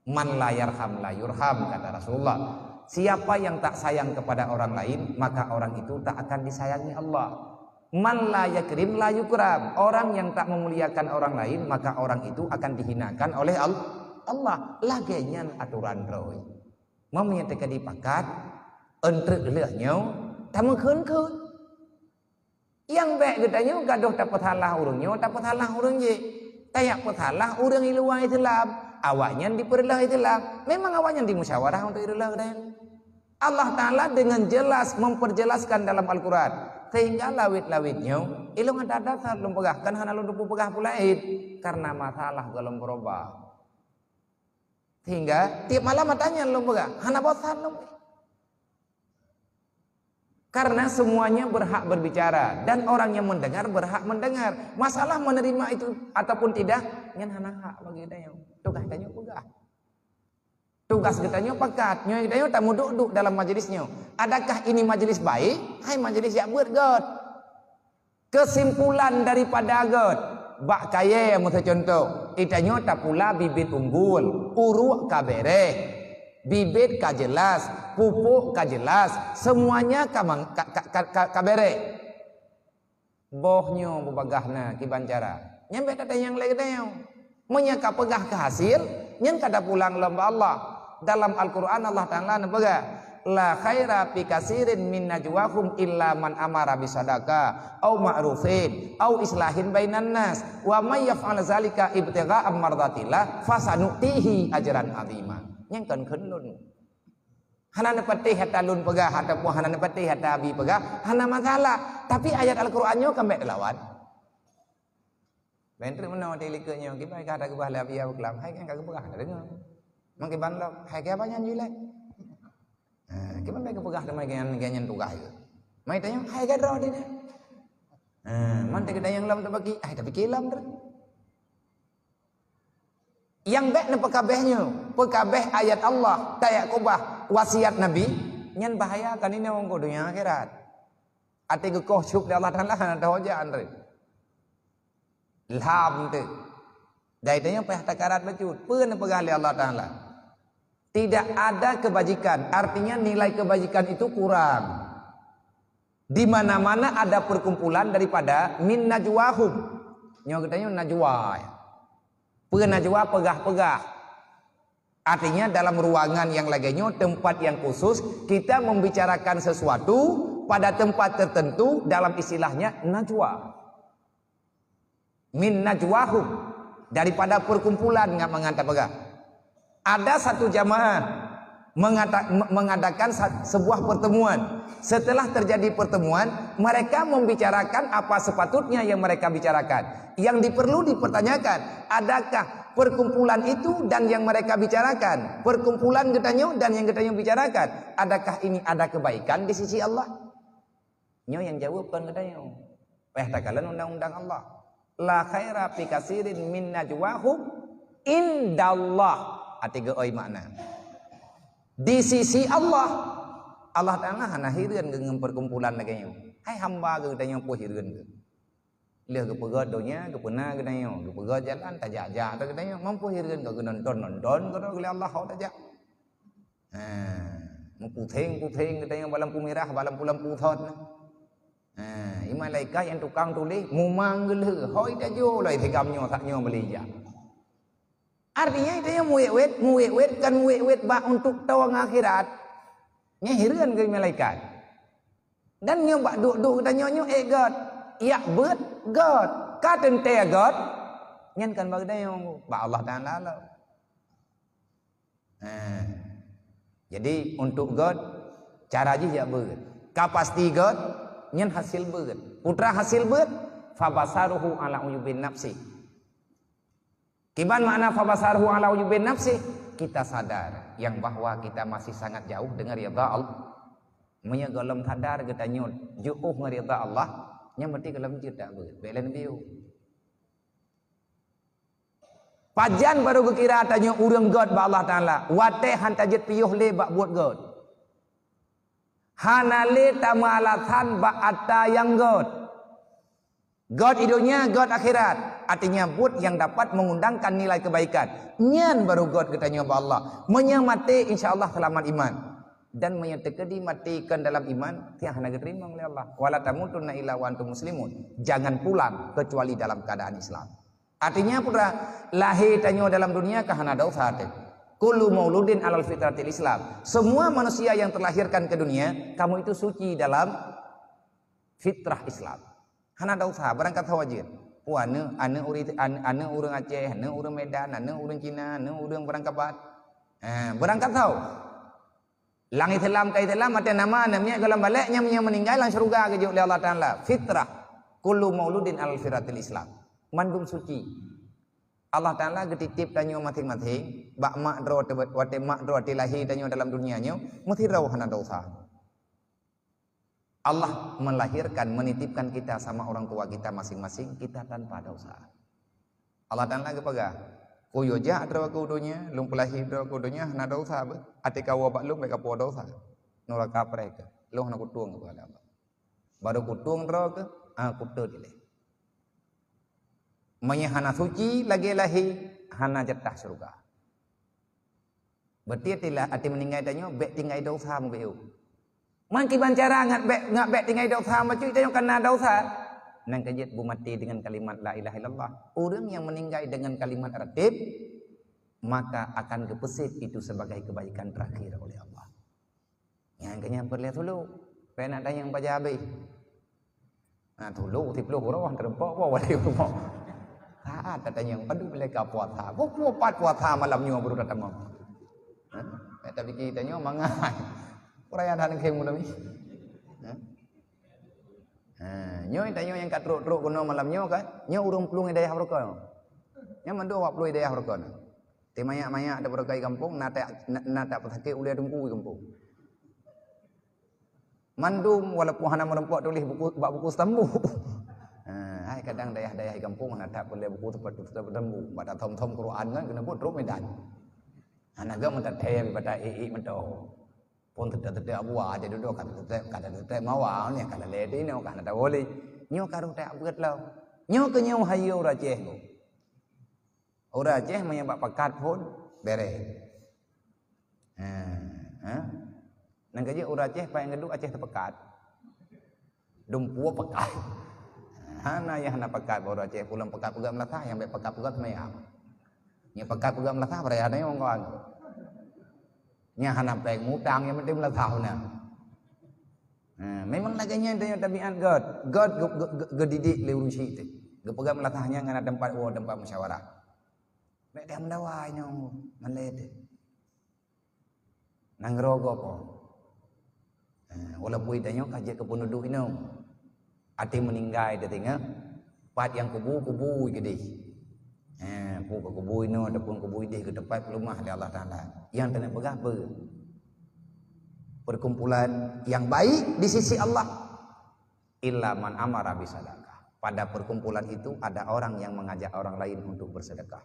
Man la yarham la yurham kata Rasulullah. Siapa yang tak sayang kepada orang lain maka orang itu tak akan disayangi Allah. Man la yakrim la yukram. Orang yang tak memuliakan orang lain maka orang itu akan dihinakan oleh Allah. Lagenya aturan roy. Mamanya teka dipakat entre lehnya tamu keun. Yang baik katanya gaduh dapat halah urangnya dapat halah urang je. Tayak petalah urang iluai Islam. Awaknya diperlah itulah memang awaknya dimusyawarah untuk itulah Allah Ta'ala dengan jelas memperjelaskan dalam Al-Quran sehingga lawit-lawitnya ilung ada dasar belum pegah kan hana lu pegah pula karena masalah belum berubah sehingga tiap malam matanya belum pegah hana bosan belum karena semuanya berhak berbicara dan orang yang mendengar berhak mendengar masalah menerima itu ataupun tidak yang hana hak bagi dia tugas tanya pegah tugas kitanya pekat nyoy kitanya tak mau duduk dalam majelisnya adakah ini majelis baik hai majelis yang buat god kesimpulan daripada god bak kaya yang contoh Itanyo tak pula bibit unggul, uruk kabere, bibit ka jelas, pupuk ka jelas, semuanya kabere. Bohnyo bebagahna kibancara. Nyampe kata yang lain katanya. Menyaka pegah ke hasil, nyen kada pulang lamba Allah. Dalam Al-Quran Allah Ta'ala nepegah. La khaira fi kasirin min najwahum illa man amara bisadaka au ma'rufin au islahin bainan nas wa may yaf'al zalika ibtigha'a mardatillah fasanutihi ajran 'azima. Nyang kan kenlun. Hana nepati hatta lun pegah hatta pu hana nepati hatta abi pegah hana masalah. Tapi ayat Al-Qur'annya kambek lawan. Bentri mana telikanya kita kata ke bahla biya kelam hai kan kagak pegah dengar. Mangke banlok hai ke apa nyan jule. Kita mai ke pegah mai ganyan tugah itu. Mai tanya hai ke ro dia. Man te yang lam bagi ai tapi kilam ter. Yang bek ne pekabeh ayat Allah tayak kubah wasiat Nabi nyan bahaya kan ini wong dunia akhirat. Ate ke koh syuk Allah Taala ada hojaan re. Ilham tu. Dari tanya peh takarat bacut, pun pegah Allah Taala. Tidak ada kebajikan, artinya nilai kebajikan itu kurang. Di mana-mana ada perkumpulan daripada min najwahum. Nyo katanya najwa. Pun najwa pegah-pegah. Artinya dalam ruangan yang lainnya, tempat yang khusus, kita membicarakan sesuatu pada tempat tertentu, dalam istilahnya najwa. Min najwahum, daripada perkumpulan mengata pegah. Ada satu jamaah mengadakan sebuah pertemuan. Setelah terjadi pertemuan, mereka membicarakan apa sepatutnya yang mereka bicarakan. Yang perlu dipertanyakan, adakah perkumpulan itu dan yang mereka bicarakan, perkumpulan getanyo dan yang getanyo bicarakan, adakah ini ada kebaikan di sisi Allah? Nyo yang jawab kan getanyo. Takalan undang-undang Allah. La khaira fi kasirin min najwahum indallah. Atiga oi makna. Di sisi Allah, Allah Ta'ala hana hireun dengan perkumpulan lagi. Hai hamba ke tanya po hireun ke. Lihat ke pegat donya, ke pena ke tanya, ke pegat jalan tajak-jak ke tanya, mampu hireun ke nonton ke Allah hau tajak. Puteng ke tanya balampu merah, balampu lampu thot. Malaikat yang tukang tulis mumang gele hoi tajo lai thegamnyo taknyo belija. Artinya itu yang muwet kan muwet ba untuk tawang akhirat. Nyehireun ke malaikat. Dan nyo bak duk tanya nyo God. Ya bet God. Ka tente God. Nyen kan bag dayo ba Allah Taala lah. Jadi untuk God cara je ya bet. Ka pasti God nyen hasil bet. Putra hasil bet fabasaruhu ala uyubin nafsi. Kiban makna fabasaruhu ala uyubin nafsi? Kita sadar yang bahwa kita masih sangat jauh dengan ridha Allah. Munya galam sadar kita nyut jauh dengan ridha Allah, nya mesti galam kita bet. Belen biu. Pajan baru kira tanya urang God ba Allah Taala. Wate hantajet piyuh le bak buat God. Hanale tamalathan ba atta yang God. God idonya, God akhirat. Artinya buat yang dapat mengundangkan nilai kebaikan. Nyan baru God katanya Allah. Menyamati insyaAllah selamat iman. Dan menyertekedi matikan dalam iman. Tiang hana diterima oleh Allah. Wala tamutunna illa wa antum muslimun. Jangan pulang kecuali dalam keadaan Islam. Artinya putra lahir tanya dalam dunia kahana dosa. Kullu mauludin alal fitratil Islam. Semua manusia yang terlahirkan ke dunia, kamu itu suci dalam fitrah Islam. Hana dah usaha berangkat wajib. Ane urang Aceh, ane urang Medan, ane urang Cina, ane urang berangkat bat. Berangkat tahu. Langit telam kai telam mate nama namanya kalau baliknya meninggal langsung surga ke oleh Allah Taala. Fitrah. Kullu mauludin alal fitratil Islam. Mandum suci. Allah Taala getitip tanya masing-masing, bak mak dro wate mak dro lahir tanya dalam dunianya, mesti raw hana dah usaha. Allah melahirkan, menitipkan kita sama orang tua kita masing-masing, kita tanpa dosa. Allah Ta'ala kepaga, kuyo ja adra kudonya, lung pelahir adra kudonya, hana dosa, atika wabak lung mereka po dosa, nura kapre ke, lung hana kutuang ke Allah. Baru kutuang adra ke, kutur dile. Manya hana suci lagi lahi hana jatah surga. Berarti itilah ati meninggal tanya bek tinggal dosa mu beu. Man ki bancara ngak bek tinggal dosa ma cuy tanya kena dosa. Nang kejit bu mati dengan kalimat la ilaha illallah. Orang yang meninggal dengan kalimat ratib maka akan kepesit itu sebagai kebaikan terakhir oleh Allah. Yang kenya perlihat dulu. Penat tanya yang baca habis. Nah dulu tiplu orang terempok bawa dia rumah. Tak tanya yang aduh mereka puasa. Puasa malamnya baru datang. Tapi kita nyo mangai. Kurang ada yang kemu demi. Nyo tanya yang kat truk kono malamnya kan. Nyo urung pelung hidayah berkah. Nyo mendo wak pelung hidayah berkah. Timaya-maya ada berkah kampung nata pasake ulia dengku kampung. Mandum walaupun hana merempok tulis buku stambu. Hai kadang dayah-dayah kampung nata boleh buku tempat stambu. Pada thom-thom Quran kan kena buat truk medan. Anaga mentateh pada mento. Pun tetap buah aja duduk kata mawar ni kata lady ni kan ada boleh. Nyo karu tak berat lau. Nyo ke nyo hayo rajeh tu. Orang Aceh menyebab pekat pun beres. Nang kerja orang Aceh paling geduk Aceh terpekat. Dumpu pekat. Hana yang hana pekat orang Aceh pulang pekat juga melatah yang baik pekat juga semayang. Nya pekat juga melatah berada yang ngwan. Nya hana peng mutang yang penting melatah na. Memang laganya dia tabiat God gedidik leurusi itu. Gepegang melatahnya ngana tempat musyawarah. Mek dia mendawai nyong malede. Nang rogo po. Walaupun itanya kaji ke penduduk ini. Ati meninggal dia tengah. Pat yang kubu gede. Kubu ini ataupun kubu ini ke tempat rumah di Allah Ta'ala. Yang tak pegah apa? Perkumpulan yang baik di sisi Allah. Illa man amara bisadaqah. Pada perkumpulan itu ada orang yang mengajak orang lain untuk bersedekah.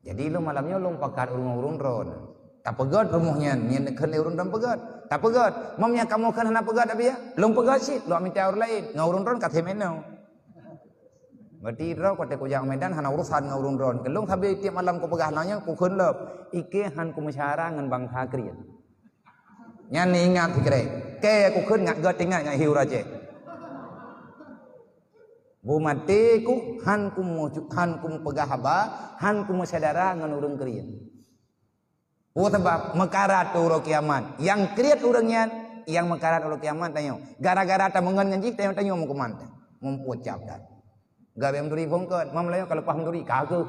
Jadi lu malamnya lu pakat urung ron. Tak pegat rumahnya, ni nak kena urung dan pegat. Tak pegat. Mamnya kamu kan nak pegat tapi ya? Lu pegat sih, lu minta orang lain. Ngurung ron kat menau. Berarti ro kata ku jak Medan hana urusan ngurung ron. Kelung habis tiap malam ku pegah nanya ku kenlep. Ike han ku mesyara ngan bangsa krian. Nyan ni ingat fikre. Ke ku ken ngak gat ingat ngak hiu raje. Bu mati ku han ku pegah haba, han ku saudara ngan urang krian. Oh sebab mekarat urang kiamat. Yang kriat urangnya yang mekarat urang kiamat tanya. Gara-gara ta mengan nganji tanya mau ke mana? Mempucap dah. Gawe menduri bongkot, mam layo kalau paham menduri kagak.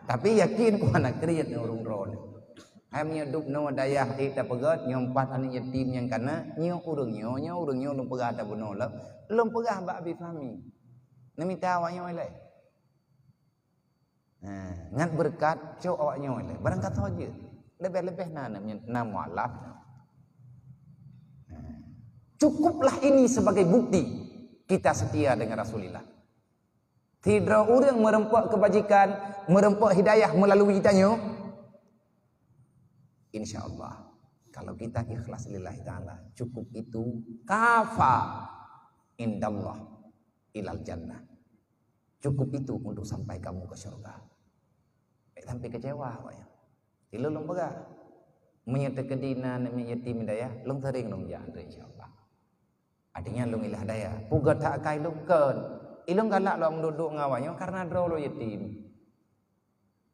Tapi yakin ku anak kriat urang ron. Amnya duk no dayah kita pegat nyompat anu yatim yang kana nyo urangnya lum pegah ta buno lah. Lum pegah ba abi fahmi. Nami tawanya oleh. Ngat berkat cok awaknya oleh. Barang kata aja. Lebih-lebih na mualaf. Cukuplah ini sebagai bukti kita setia dengan Rasulullah. Tidak orang merempak kebajikan, merempak hidayah melalui kitanya. InsyaAllah kalau kita ikhlas lillahi ta'ala, cukup itu kafa indallah ilal jannah. Cukup itu untuk sampai kamu ke surga. Sampai kecewa apa ya? Tilu long pegah. Menyata kedina nami yatim daya, long sering long jangan insyaallah. Artinya long ilah daya. Pugat tak kai long kan. Ilong galak long duduk ngawanya karena draw lo yatim.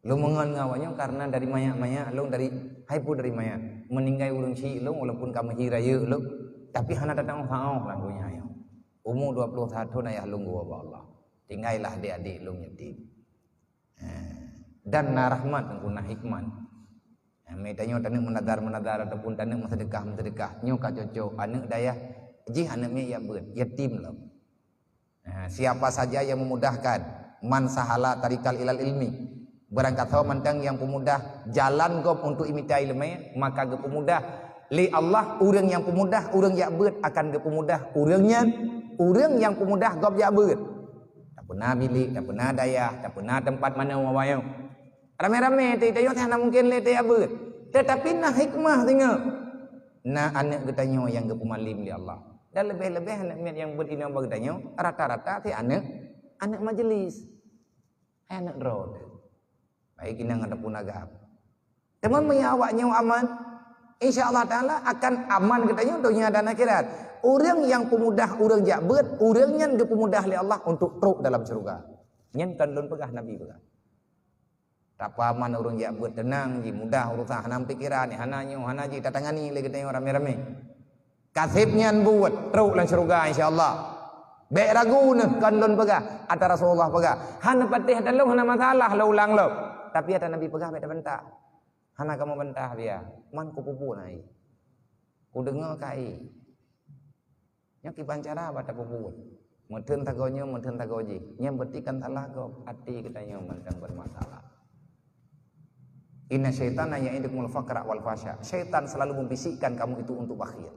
Long mengan ngawanya karena dari maya-maya, long dari haipu dari maya. Meninggal ulung si long walaupun kamu hiraya long, tapi hana datang hao lagunya ayo. Umur 21 ayah long gua Allah. Tinggallah adik-adik long yatim. Dan narahmat guna hikmat. Medanya tanek menadar ataupun tanek sedekah nyo ka cocok anak daya ji anak me ya beut yatim lah. Siapa saja yang memudahkan man sahala tarikal ilal ilmi, berangkat tahu mantang yang pemudah jalan gop untuk imita ilmu, maka ge pemudah li Allah urang yang pemudah urang ya beut akan ge pemudah urangnya urang yang pemudah gop ya beut. Tak pernah bilik, tak pernah daya, tak pernah tempat mana wawayau. Rame-rame tayong tak mungkin le tay abut. Tetapi nah hikmah tengok. Nah anak getanyo yang gepumalim li Allah. Dan lebih-lebih anak yang berina bagdanyo rata-rata ti anak anak majlis, anak road. Baik ini yang ada pun agak. Teman menyawaknya aman, insya-Allah taala akan aman katanya dunia dan akhirat. Orang yang pemudah orang jabat, orangnya ge pemudah oleh Allah untuk teruk dalam surga. Nyen kan lun pegah Nabi pegah. Tapa aman orang jabat tenang ji mudah urusan hanam pikiran ni hananyo hanaji tatangani lagi tanya rame-rame. Kasibnya buat teruk dalam surga insya-Allah. Baik ragu ne kan lun pegah ada Rasulullah pegah. Han patih dalung hana masalah lo ulang lo. Tapi ada Nabi pegah beda bentah. Hana kamu bentah dia. Man ku pupu nai. Ku dengar kai. Nya ki pancara bata pupu. Meuteun tagonyo meuteun tagoji. Nya betikan salah go ati katanya mentang bermasalah. Inna syaitana ya'idukumul faqra wal fasya. Syaitan selalu membisikkan kamu itu untuk bakhil.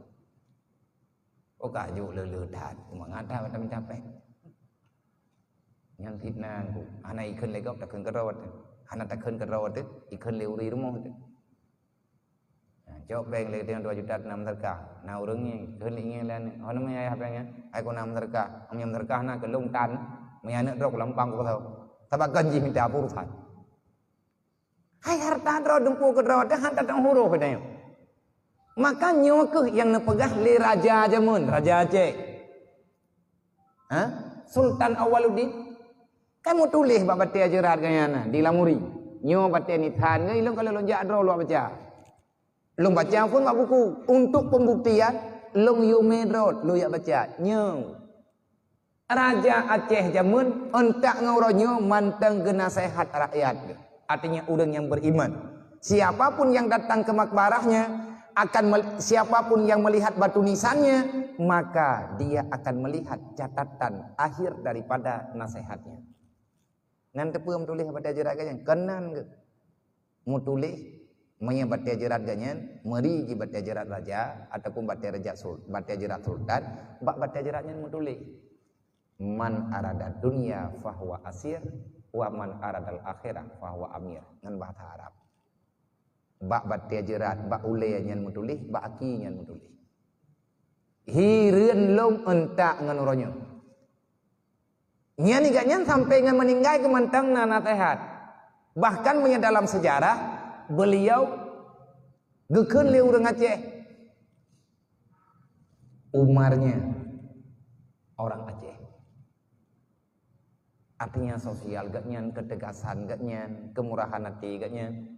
Oh kaju leledat, mengada pada mencapai. Yang fitnah ku, anak ikan legok tak kena kerawat, anak tak kena kerawat tu, ikan leuri rumah tu. Jawab bank lagi dengan 2 juta 6 terkah. Nah orangnya kena ingin lain, orang mana ayah apa yang? Aku 6 terkah, am terkah nak kelung tan, menyanak drok lampang ku tahu. Tapi ganji minta urusan. Hai harta drok dempu kerawat, hantar tang huru katanya. Maka nyokeh yang nepegah le Raja Jamun, Raja Aceh. Sultan Awaluddin. Kamu tulis bab batia jerat kayana di lamuri. Nyo batia nithan ngai long kalau lonjak dro lu baca. Long baca pun bab buku untuk pembuktian long yume dro lu ya baca. Nyo. Raja Aceh Jamun entak ngauronyo manteng gena sehat rakyat. Artinya orang yang beriman. Siapapun yang datang ke makbarahnya siapapun yang melihat batu nisannya, maka dia akan melihat catatan akhir daripada nasihatnya. Nanti pun tulis baca jerat ganyan, kenan ke? Mu tulis menyebat jerat ganyan, meri di baca jerat raja ataupun baca jerat sultan, baca jeratnya mu tulis. Man arada dunya fahuwa asir, wa man aradal akhirah fahuwa amir. Ngan bahasa Arab. Bak batia jerat, bak ule nyan mutulih, bak aki nyan mutulih. Hireun long entak ngan uronyo. Nyan iga nyan sampai ngan meninggal ke mantang na nasihat. Bahkan dalam sejarah beliau gekeun le urang Aceh. Umarnya orang Aceh. Artinya sosial gak nyan, ketegasan gak nyan, kemurahan hati gak nyan.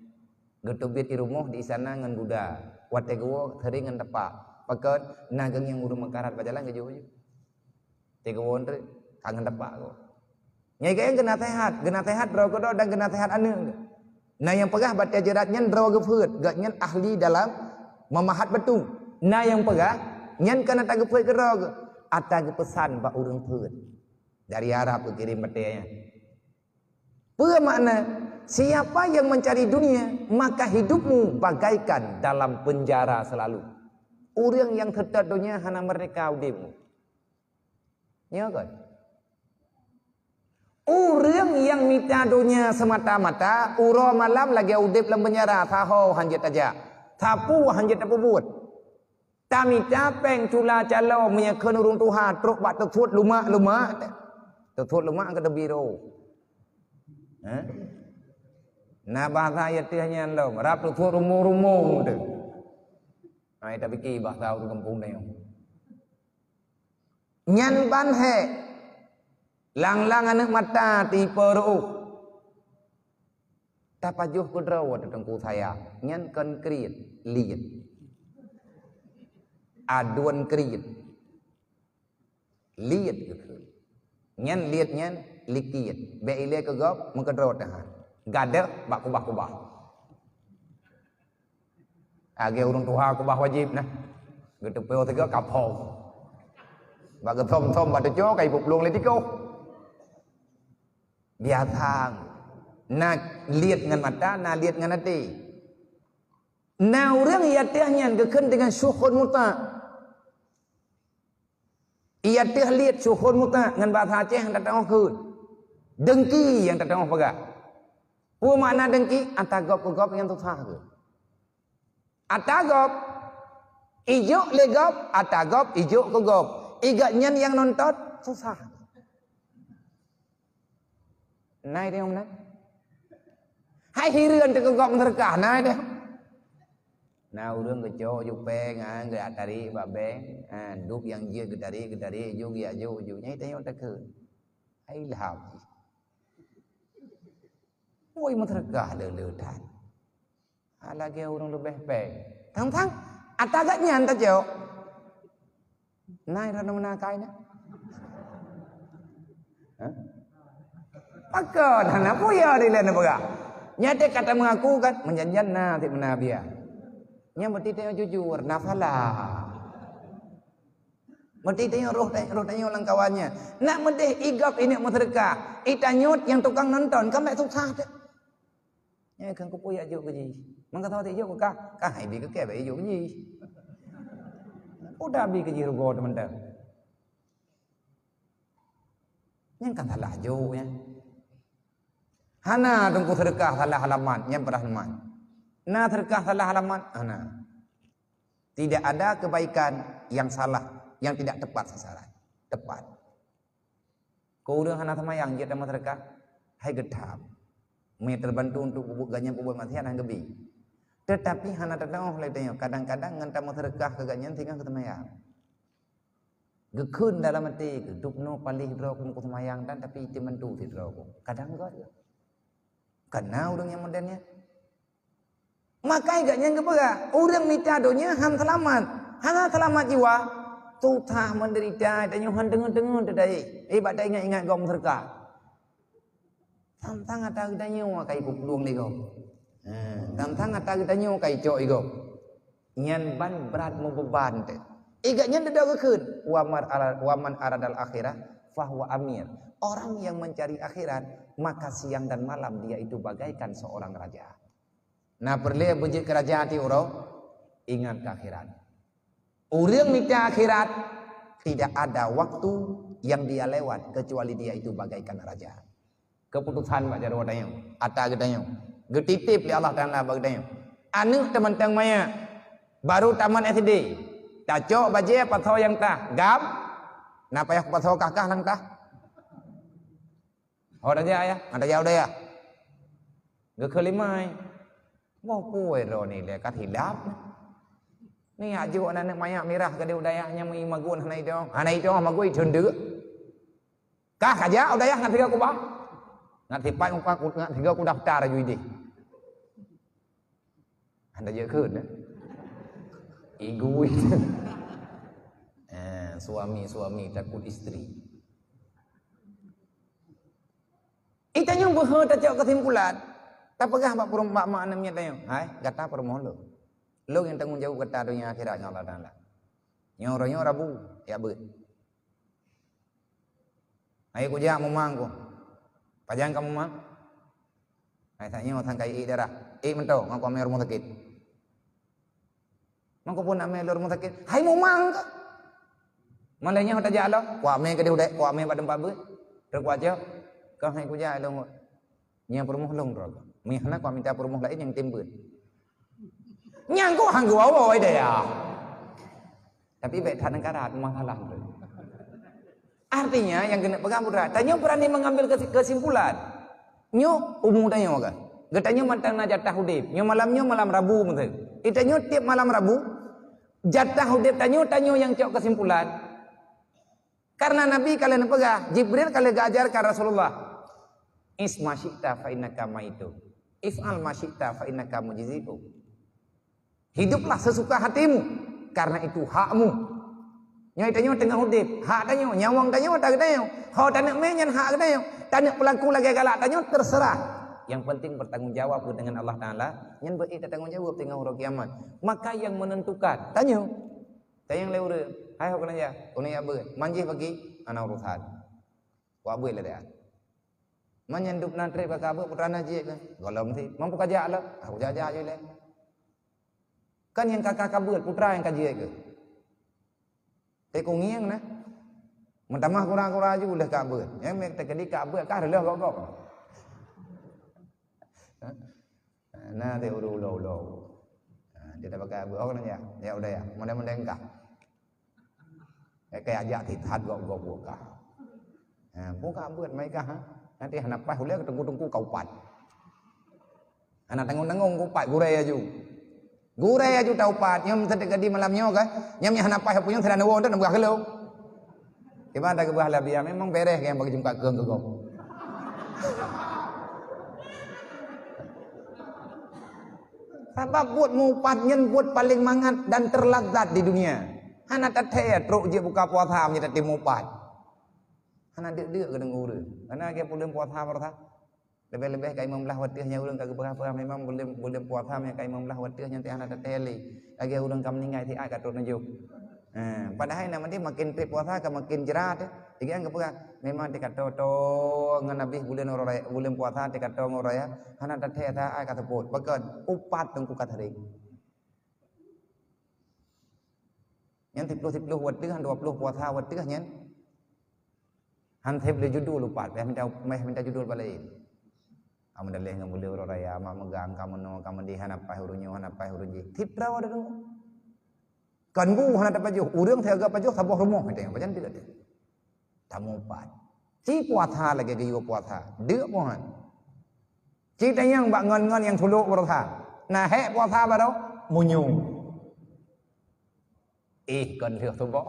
Getubit irumuh di sana ngan Buddha. Wategowo theri ngan tepak. Pakat nagang yang urung mengkarat bajalan ke jauh. Tegowo ndre kangen tepak ko. Nyai kaya gena sehat bro kodo dan gena sehat anu. Nah yang pegah baca jeratnya bro gefeut, gak nyen ahli dalam memahat betung. Nah yang pegah nyen kana tak gefeut ke ro. Ata pesan ba urang feut. Dari Arab kirim batenya. Apa makna? Siapa yang mencari dunia, maka hidupmu bagaikan dalam penjara selalu. Orang yang tetap dunia hanya mereka udipmu. Ya kan? Orang yang minta dunia semata-mata, uro malam lagi udip dalam penjara, tahu hanjat aja. Tapu hanjat apa buat? Tamita peng cula calo menyekun urung Tuhan, truk bak tertuat lumak. Tertuat lumak ke biro. Nah bahasa ayatnya lo, rap tu rumu tu. Ai tapi ki bahasa orang kampung ni. Nyan ban he. Lang anak mata ti peru. Tapajuh kudraw tengku saya. Nyan kan kriit liat. Aduan kriit. Liat gitu. Nyan liat nyan likiat. Be ile ke gop mengkedraw tahan. Gada bak kubah. Age urung tuha kubah wajib nah. Gitu peo tiga kapong. Bak getom bak tejo kai puplung le tiko. Biatang. Na lihat ngan mata, na lihat ngan hati. Na urang iatihnya geukeun dengan syuhud muta. Iatih lihat syuhud muta ngan bahasa Aceh datang keun. Dengki yang datang pegah. Apa makna dengki? Atagop yang susah ke? Atagop ijo legop, atagop ijo ke gop. Igaknya yang nonton susah. Nai dia mana? Hai hiran tu kau menterkah nai dia. Nah urang keco jupe ngan gerak tari babeng, duk yang dia gedari juk ya juk nyai tengok tak ke. Hai lahap. Oi menterkah le tan. Lagi urang lebih peng. Tang atagaknya anta jo. Nai rana mana kai na? Pakon hana puya di lain apa? Nyata kata mengaku kan menjanjian na ti menabia. Nya mesti tengok jujur, nafalah. Mesti tengok roh tengok lang kawannya. Nak medeh igap ini menterka. Itanyut yang tukang nonton kan mek susah dak. Nya kan ku puya jo ke ji. Mang kata ti jo ka hai bi ke ke bai jo ji. Udah bi ke ji rugo teman-teman. Yang kan salah jo ya. Hana tunggu sedekah salah halaman yang berahman. Nah sedekah salah halaman hana. Tidak ada kebaikan yang salah, yang tidak tepat sasaran. Tepat. Kau udah hana sama yang dia sama sedekah, hai gedap. Me terbantu untuk bubuk ganyan bubuk matian hang gebi. Tetapi hana tengok oleh tengok kadang-kadang ngan tamu sedekah ke ganyan tinggal ke temayang. Gekun dalam hati, dukno palih bro ku temayang dan tapi itu mentu ti bro. Kadang enggak. Karena orang yang modelnya makai gaknya kepada orang minta doanya ham selamat hang selamat jiwa tutah menderita dan yuhan dengar tadi badai ingat gom serka tantang ata gedanya kai kupluang ni gom tantang ata gedanya kai cok igom nyan ban berat mau beban te igaknya dedak keun waman aradal akhirah fahuwa amir. Orang yang mencari akhirat maka siang dan malam dia itu bagaikan seorang raja. Nah perlu bujik kerajaan ti uro ingat ke akhirat. Urang minta akhirat tidak ada waktu yang dia lewat kecuali dia itu bagaikan raja. Keputusan Pak Jarwo tanya, ata gedanya. Getitip li Allah Taala bagdanya. Anu teman-teman maya baru taman SD. Tacok baje patho yang tah gam. Napa ya patho kakah lang tah? Orang dia ya, ada jauh dia. Gak kelimai. Mau kue ro ni le kat hilap. Ni aju anak mayak merah ke dia udayahnya mai magun hanai dong. Hanai dong magui thundu. Kah aja udayah ngat tiga ku ba. Ngat tipai ku ngat tiga ku daftar ju di. Anda je keun. Egois. Suami takut istri. Itanya berhut tak kesimpulan. Tak pegah pak purum mak anamnya tanya. Hai, kata permohon lo. Lo yang tanggung jawab kata dunia akhiratnya Allah Taala. Nyoro rabu ya bet. Ayo ku jak memang ku. Pajang kamu mang. Hai tanya tang kai darah. Mento ngako ame rumah sakit. Mangko pun ame rumah sakit. Hai memang ka. Malanya hota jak lo. Wa ame ke dia udai, wa ame pada empat bet. Terus ku aja. Kau hai ku jai long nya perumuh long ro mi hana kau minta perumuh lain yang timbun nyang ko hang gua oi deh ya tapi baik tanah karat masalah artinya yang kena pegang berat tanya berani mengambil kesimpulan nyo umum tanya maka getanya mantang na jatah hudip nyo malam Rabu mete itanyo tiap malam Rabu jatah hudip tanyo yang cok kesimpulan karena Nabi kalian pegang Jibril kalian gajar ke Rasulullah isma syi'ta fa innaka maitu if'al ma syi'ta fa innaka mujzi'u hiduplah sesuka hatimu karena itu hakmu nyai tanyo tengah hudip hak tanyo nyawang tanyo tak tanyo ho tanek menyan hak tanyo tanek pelaku lagi galak tanyo terserah yang penting bertanggung jawab dengan Allah Taala nyen beuih tanggung jawab tengah hari kiamat maka yang menentukan tanyo leure hai ho kana ya ya beut manjih bagi ana urusan wa beut lah dia menyenduk nantre bakabe putrana je kan golong ti mampu kajak lah aku jajak je le kan yang kakak kabut putra yang kaji ke te kungiang nah mentamah kurang-kurang aja udah kabut yang mek te kedi kabut kah dah gok-gok nah te ulo dia dah pakai abut orang ya udah ya mudah-mudahan engkah kayak ajak ti had gok-gok buka buka abut mai kah Nanti anak pas boleh tunggu kau pat. Anak tanggung kau pat gurai aju. Gurai aju tau pat. Nyom sedek di malamnya kan. Nyom anak pas punya sedang nawo tu nak buat kalau. Gimana ke buah labia memang beres yang bagi jumpa keung ke kau. Sebab buat mupatnya buat paling mangat dan terlazat di dunia. Anak teteh teruk je buka puasa menjadi timupat. Anak dia ke dengur. Karena dia boleh puasa berapa? Lebih-lebih kai membelah watihnya urang kagak berapa memang boleh puasa nya kai membelah watihnya nanti anak teteli. Lagi urang kam ningai ti ai katut najuk. Padahal nama dia makin trip puasa ke makin jerat. Jadi anggap apa? Memang dikata to ngan habis bulan puasa dikata ngoraya anak teteh ta ai kata pot. Pakan upat tengku kata ring. Yang 10 watih 20 puasa watihnya Hantep le judul lupa, minta judul balik. Kamu dah leh boleh orang raya, mak megang kamu di hanapai hurunyi. Tip rawa dah dong. Kan bu hanap apa jo, urang tiaga apa jo, sabuh rumah kita yang macam tidak dia. Tamu pat. Ci puasa lagi gaya puasa, dia puan. Ci tayang bak ngon yang tuluk puasa. Nah he puasa baru munyu. Kan lihat tu bok.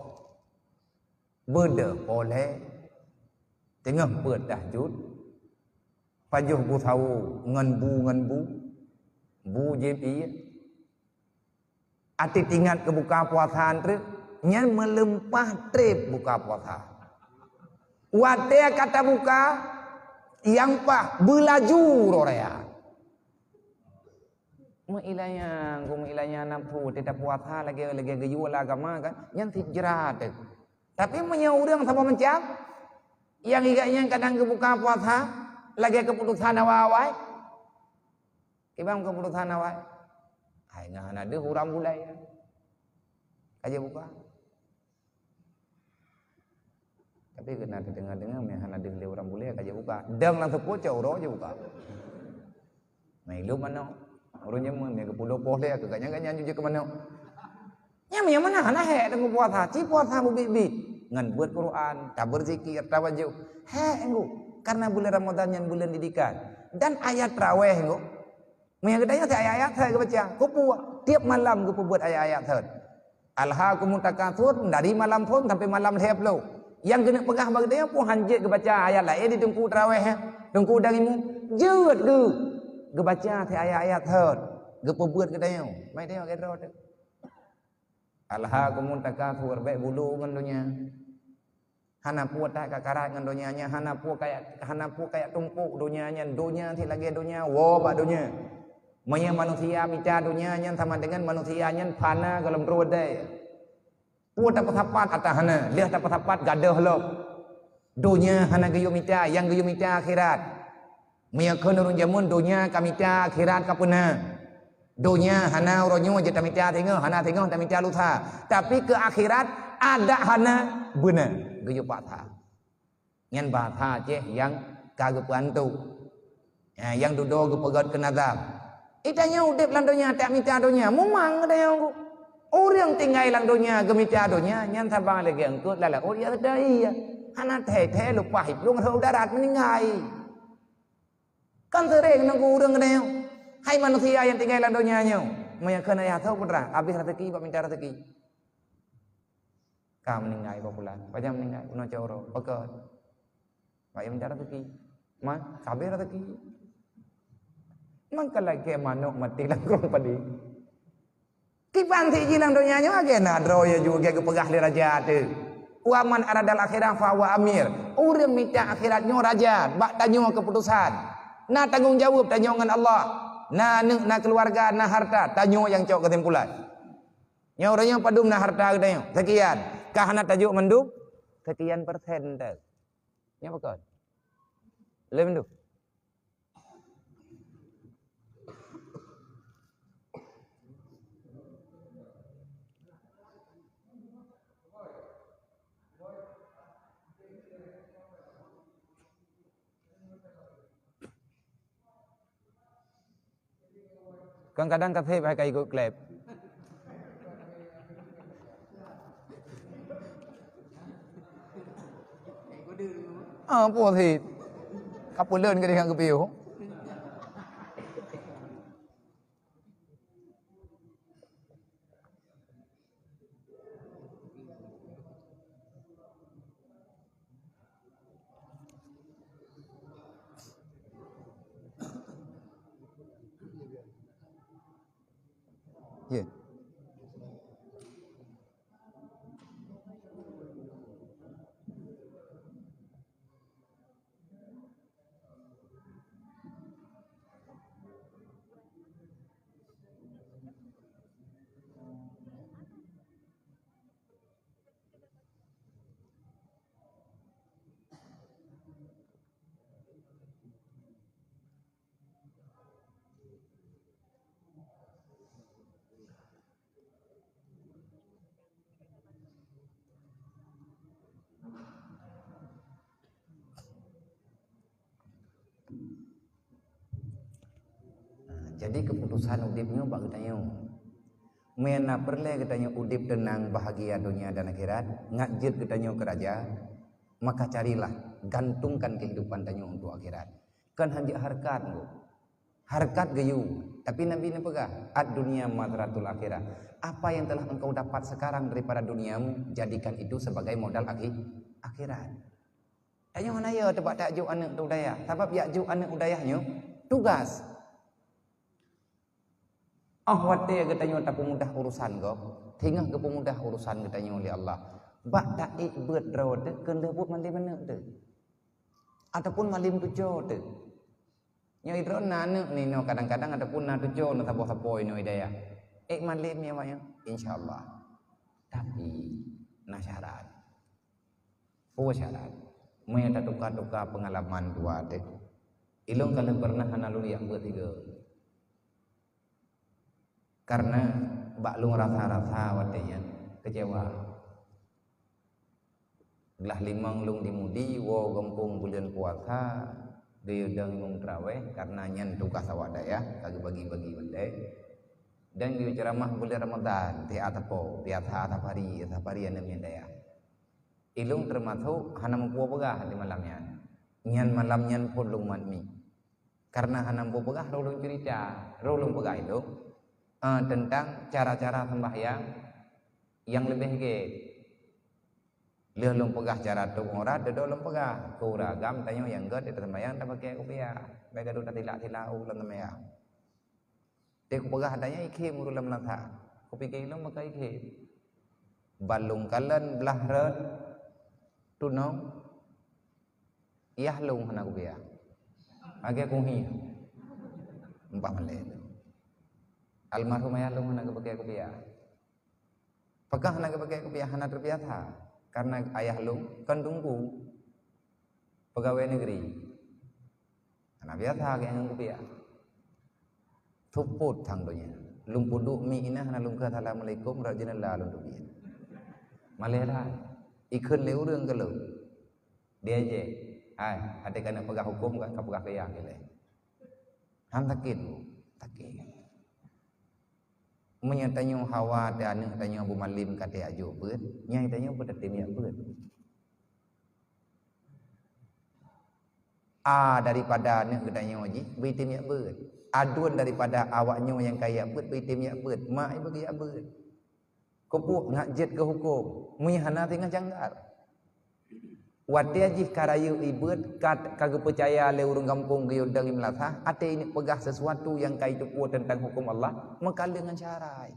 Beda boleh. Tengah ปิด dah jud. Pajuh bu tahu ngan bu JP. Ati tingat ke buka puasa tu, nyan melempah trip buka puasa. Wate kata buka yang pah belaju roraya. Muilanya nampu tidak puasa lagi gayul agama kan, nyan hijrah tu. Tapi menyaurang sama mencap yang igaknya kadang kebuka puasa lagi keputusan awal ibang keputusan awal hai ngana ada huram bulai aja buka tapi kena dengar-dengar yang ada huram bulai aja buka dang langsung pocau ro aja buka mai lu mana orangnya mun ke pulau boleh agaknya nyuci ke mana nya mana hana he dengan puasa ci puasa bubi ngan buat Quran, tak berzikir, tawajuh. Enggu, karena bulan Ramadan yang bulan didikan dan ayat raweh enggu. Mengadanya ayat-ayat saya baca. Kupu tiap malam kupu buat ayat-ayat saya. Alhaakumut takatsur dari malam pun sampai malam lehap lo. Yang kena pegah bagi dia pun hanjit ke baca ayat lain di tengku raweh tengku darimu. Jeut ke baca ayat-ayat saya. Kupu buat ke dia. Mai dia ke rot. Alhaakumut takatsur baik bulu ngan dunia. Hana puat tak kakarat ngan dunianya, hana puat kayak tumpuk dunianya, dunia ti lagi dunia, wabak dunia. Maya manusia bicara dunianya sama dengan manusianya fana dalam rodai. Puat tak pasapat atas hana, dia tak pasapat gadah lo. Dunia hana gayu mita, yang gayu mita akhirat. Maya kena urun jamun dunia kamita akhirat kapuna. Dunia hana uronyo je tamita tengok, hana tengok tamita lusa. Tapi ke akhirat ada hana benar. Gayu patha. Nyan batha je yang kagak pantu. Yang duduk ke pegat ke nazam. Itanya udip lan dunia tak mita dunia. Memang ada yang orang tinggal lan dunia ke mita dunia nyan sabang lagi angkut lala. Oh ya ada iya. Hana teh lupa hiplung rau darat meninggal. Kan sering nangku orang ada yang hai manusia yang tinggal lan dunia nyo. Maya kena ya tahu putra habis rezeki bak minta rezeki. Kamu meninggal populan, pajam meninggal, uno coro, pekat. Bayam minta rezeki, man, kabeh rezeki. Man kalau ke manuk mati langkung padi. Kipan si jilang dunia nyo age na dro ya juga ke pegah li raja tu. Waman aradal akhirah fa wa amir. Urang minta akhirat nyo raja, bak tanyo keputusan. Na tanggung jawab tanyo ngan Allah. Na keluarga, na harta, tanyo yang cok kesimpulan. Nyo orangnya padum na harta tanyo. Sekian. Kahana tajuk menduk sekian persen dah. Nya bakal. Le menduk. Kadang-kadang kata saya pakai ikut klep. Apa sih? Kapuleun ke dengan kepiu. Ya. Jadi keputusan udipnya bak katanya. Mena perle katanya udip tenang bahagia dunia dan akhirat, ngajit katanya keraja, maka carilah gantungkan kehidupan tanya untuk akhirat. Kan hanji harkat lo. Harkat gayu, tapi Nabi ini pegah ad dunia madratul akhirat. Apa yang telah engkau dapat sekarang daripada duniamu, jadikan itu sebagai modal akhirat. Tanya mana ya tempat takjuk anak udayah. Sebab yakjuk anak udayahnya tugas. Wate katanya tak pemudah urusan kau. Tinggal ke pemudah urusan katanya oleh Allah. Bak tak ikbet rawat tu kena buat mandi mana tu. Ataupun malim tujuh tu. Yang itu nana ni no kadang-kadang ataupun nana tujuh no sapo-sapo ini idaya. Malim ya maknya insyaallah. Tapi nak syarat. Syarat. Mai tak tukar-tukar pengalaman dua tu. Ilong kalau pernah analuri yang bertiga. Karena baklung rasa-rasa watenya kecewa. Gelah limang lung dimudi wo gempung bulan puasa geudang imung traweh karena nyan tugas awadaya kagak bagi-bagi bende. Dan geus ceramah bulan Ramadan ti atapo ti atap hari namanya daya. Ilung termasuk hana mampu pegah di malamnya. Nyan malam nyan pun lung manmi. Karena hana mampu pegah rolong cerita, rolong pegah itu tentang cara-cara sembahyang yang lebih ke lelong pegah cara tu orang ada lelong pegah kuragam tanya yang god itu sembahyang tak pakai kopiah mereka tu tak tilak ulang sembahyang dia pegah tanya ikhim ulang melata kopi kilo maka ikhim balung kalen belah red tunong iyah lung hana kopiah agak kuhi 4 menit almarhum ayah lu nak pakai kopiah. Pakah nak pakai kopiah hana terbiasa karena ayah lu kan tunggu pegawai negeri. Hana biasa ke yang kopiah. Tuput thang donya. Lung puduk mi ina hana lung ka assalamualaikum rajinallah lung tubian. Malera ikut leu reung ke lu. Dia je. Ada kena pegah hukum kan ka pegah kaya ke le. Ham sakit. Menyatanya hawa dan tanya Abu Malim kata ajo beut nyai tanya berdetim ya beut daripada nek tanya haji bitim ya beut adun daripada awaknya yang kaya beut bitim ya beut mak ibu kaya beut kopuk ngajit ke hukum muyahana tinggal janggar wati aji karayu ibut kagak percaya le urang kampung ge udang imlatah ate ini pegah sesuatu yang kaitu kuat tentang hukum Allah maka dengan syarai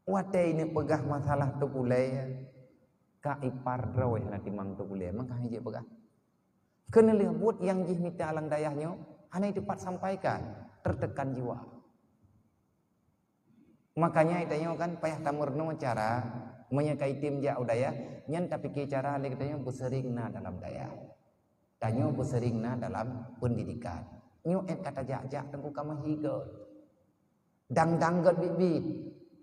wati ini pegah masalah tu pulai ka ipar drawe hana timang tu pulai maka hiji pegah kena lihat yang jih mita alang dayahnya hana cepat sampaikan tertekan jiwa makanya itanya kan payah tamurno cara menyakai tim ja udaya nyan tapi ke cara le katanya berseringna dalam daya tanyo berseringna dalam pendidikan nyo kata jak tengku kama higa dang gat bibit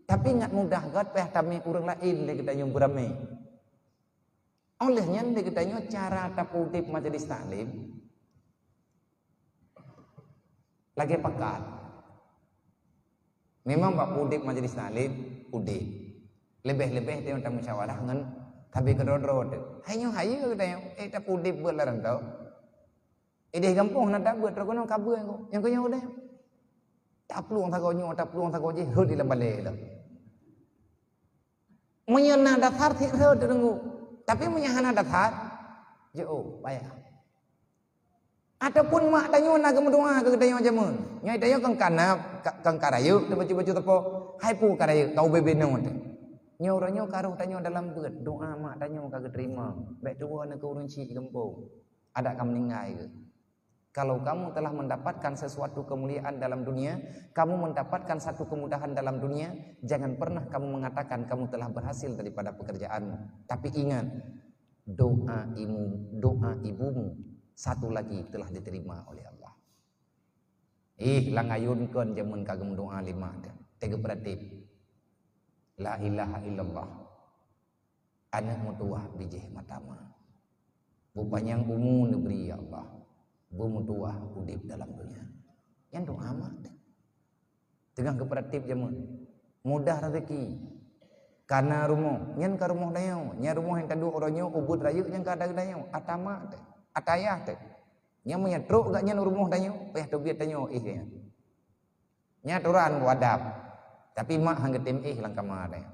tapi ngat mudah gat peh tami urang lain le katanya beramai oleh nyan le katanya cara taputip majelis taklim lagi pekat memang bak pudip majelis taklim udip lebih-lebih dia untuk musyawarah ngan tapi kedodrod. Hayu katanya tak pudip berlarang tau. Dia kampung nak dapat terus kena kabur yang kau nyawa dah. Tak peluang tak kau je hud di dalam balik dah. Menyana dasar tik hud tenggu. Tapi menyahana dasar jauh payah. Ataupun mak tanya nak kemuduan ke tanya jamun. Nyai tanya kang karayu tu baju tepo. Hai pu karayu kau bebe no tu. Nyoranyo karuh tanya dalam beut doa mak tanya kagak terima. Baik tua nak ke urunci kampung. Ada kam meninggal ke? Kalau kamu telah mendapatkan sesuatu kemuliaan dalam dunia, kamu mendapatkan satu kemudahan dalam dunia, jangan pernah kamu mengatakan kamu telah berhasil daripada pekerjaanmu. Tapi ingat, doa ibumu satu lagi telah diterima oleh Allah. Langayun kon jamun kagem doa lima dah. Tega beratib. La ilaha illallah. Anak mutuah bijih matama. Bupanyang umu negeri ya Allah. Bumu tua udip dalam dunia. Yang doa amat. Tengah keperatip jamun. Mudah rezeki. Karena rumah, nyan ka rumah dayo, nya rumah yang tadu oronyo ubud rayu yang ka dayo, atama teh. Atayah teh. Nya menyetruk gak nyan rumah dayo, peh tobiat dayo nya. Nya turan wadap. Tapi mak hanggetim lang kama dayo.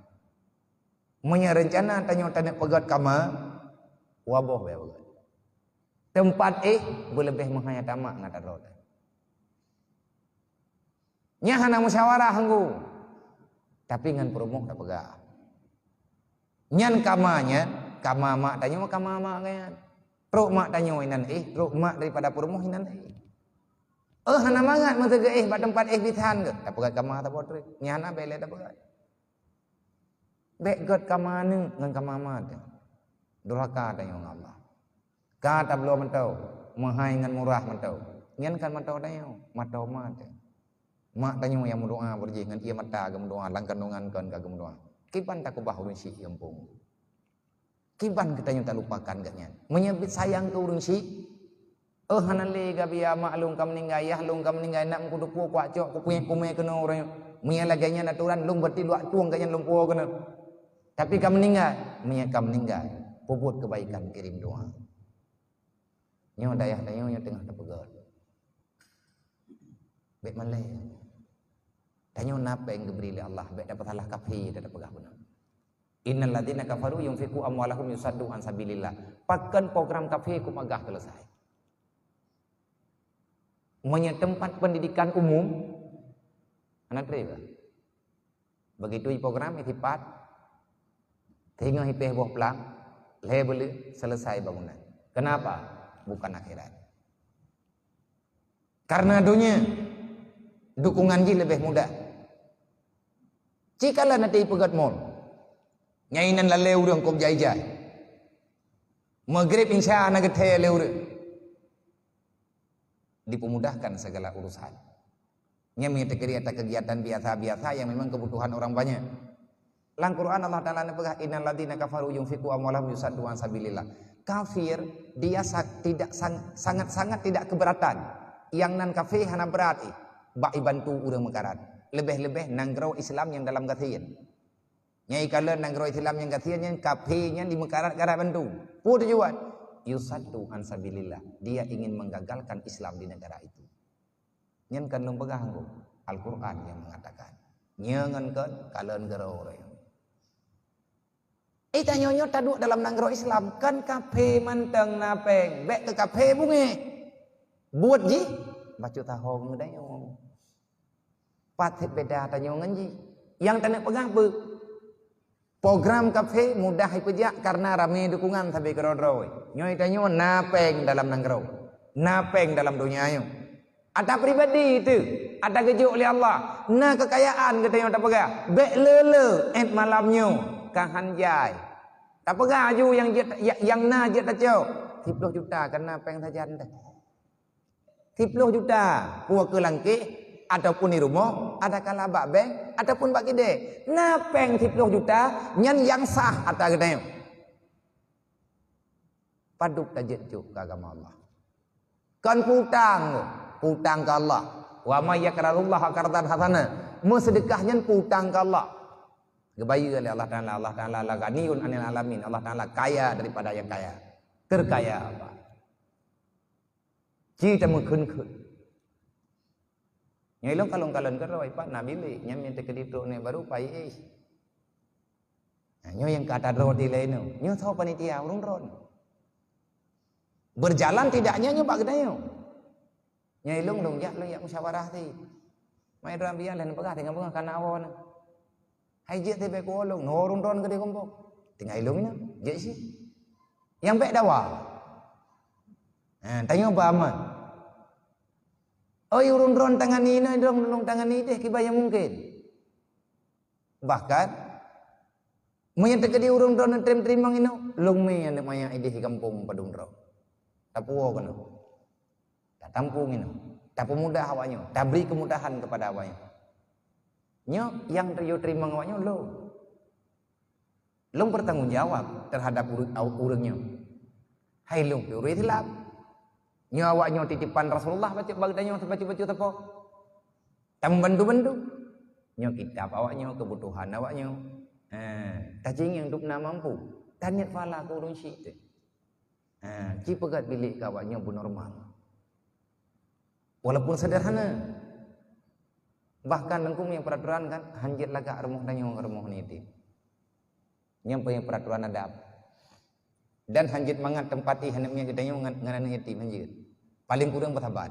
Munya rencana tanyo tanek pegat kama waboh be pegat. Tempat berlebih menghayat tamak ngata roda. Nya hana musyawarah hanggu. Tapi ngan perumuk tak pegah. Nyan kamanya, kama mak tanya kama mak kan. Ruk mak tanya inan ruk mak daripada perumuk inan hana mangat mentega bak tempat bitan ke. Tak pegah kama tak potri. Nya hana bele tak pegah. Bek god kama ni ngan kama mak. Durhaka tanya Allah. Kata belum mentau, mahai dengan murah mentau. Nyan kan mentau dayo, matau mat. Mak tanyo yang mendoa berjih dengan ia mata ke mendoa, langkan dongan kan ke mendoa. Kiban tak kubah urun si kampung. Kiban kita tak lupakan gaknya. Menyebut sayang ke urun si. Hanale gabia maklum kam ninggayah, lung kam ninggay nak kudu pu kuak cok, ku punya kena orang. Mia laganya naturan lung berti luak tuang gaknya lung pu kena. Tapi kam ninggay, mia kam ninggay. Puput kebaikan kirim doa. Nyo dayah dayo tengah terpegat. Bek malai. Dayo napa yang diberi oleh Allah, bek dapat salah kafi dapat pegah benar. Innal ladzina kafaru yunfiqu amwalahum yusaddu an sabilillah. Pakan program kafi ku magah selesai. Punya tempat pendidikan umum anak terima. Begitu program itipat tengah hipeh buah pelang, lebel selesai bangunan. Kenapa? Bukan akhirat. Karena dunia dukungan ji lebih mudah. Jikalau nanti pegat mall, nyainan laleu urang kop jai-jai. Maghrib insya Allah gethe leu dipermudahkan segala urusan. Nya mengitikiri atas kegiatan biasa-biasa yang memang kebutuhan orang banyak. Lang Quran Allah Ta'ala nepegah innal ladzina kafaru yunfiqu amwalahum yusaddu an sabilillah. Kafir dia sangat-sangat tidak keberatan. Yang nan kafir hana berat bak bantu urang mekarat. Lebih-lebih nanggro Islam yang dalam gatian. Nyai kala nanggro Islam yang gatian yang kafirnya di mekarat karat bantu. Pu tujuan yusaddu an sabilillah. Dia ingin menggagalkan Islam di negara itu. Nyen kan lung pegah Al-Quran yang mengatakan nyengan kan kalen gero orang. Tanyonyo taduk dalam nanggro Islam kan kafe manteng napeng bek ke kafe bunge buat ji baca tahong dayo pathet beda tanyongan ji yang tanek pegang be program kafe mudah ipejak karena rame dukungan sampai kerodroy nyoy tanyo napeng dalam nanggro napeng dalam dunia ayo ada pribadi itu ada gejuk oleh Allah na kekayaan kita yang tak pegang bek lele malamnyo kahan jai. Tak pegah aju yang na jet tak jauh. 10 juta kena peng sajan dah. 10 juta puak ke langkih ataupun di rumah ada kala bak bank ataupun bak gede. Na peng 10 juta nyan yang sah ata gede. Paduk tajet juk ke agama Allah. Kan putang ke Allah. Wa may yakrarullah qardan hasana. Sedekahnya putang ke Allah. Gebayu oleh Allah Ta'ala la ghaniyun 'anil alamin. Allah Ta'ala kaya daripada yang kaya. Terkaya apa? chi ta mu khun khun nyai long kalong kalon ka roi pat na bili nyam yen te kedito ne baru pai nyo yang kata roti lain nyo tho panitia urung ron berjalan tidaknya nyo bak gedayo nyai long ya musyawarah ti mai rambian lain pegah dengan pegah kana awon hai je te be ko long no urung ron gede kompok tinggal ilungnya je sih yang baik dawa tanya apa amat oi urung ron tangan ini dong tangan ini deh kibaya mungkin bahkan mungkin terjadi urung ron terima ino long me yang maya ide di kampung padung ro tapuo kono tak tampung ino tak pemudah awaknya tak beri kemudahan kepada awaknya nyo yang terima awaknya long bertanggung jawab terhadap urangnya hai long uri hilap nyo awaknya titipan Rasulullah baca bagdanya baca apa tam bantu nyo kitab awaknya kebutuhan awaknya tajing yang duk na mampu tanyat fala ko urang syit ci pegat bilik ka awaknya pun normal walaupun sederhana bahkan lengkung yang peraturan kan hanjit lagak remoh ni ti nyampe yang peraturan adab dan hanjit mangat tempati hanapnya gedanya ngan yatim hanjit paling kurang bertabat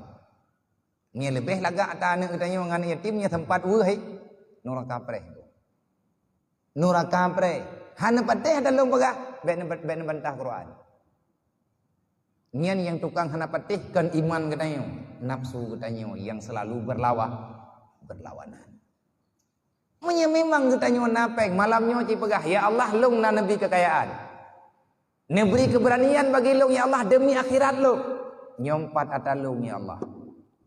nya lebih lagak atane gedanya ngan yatimnya tempat weuh nura kapre hana pateh dalam pegah ben bantah Quran nyan yang tukang hana pateh kan iman gedanya nafsu gedanya yang selalu berlawanan memang ditanya napeng malamnya ci pegah ya Allah long na nabi kekayaan neberi keberanian bagi long ya Allah demi akhirat long nyompat atalong ya Allah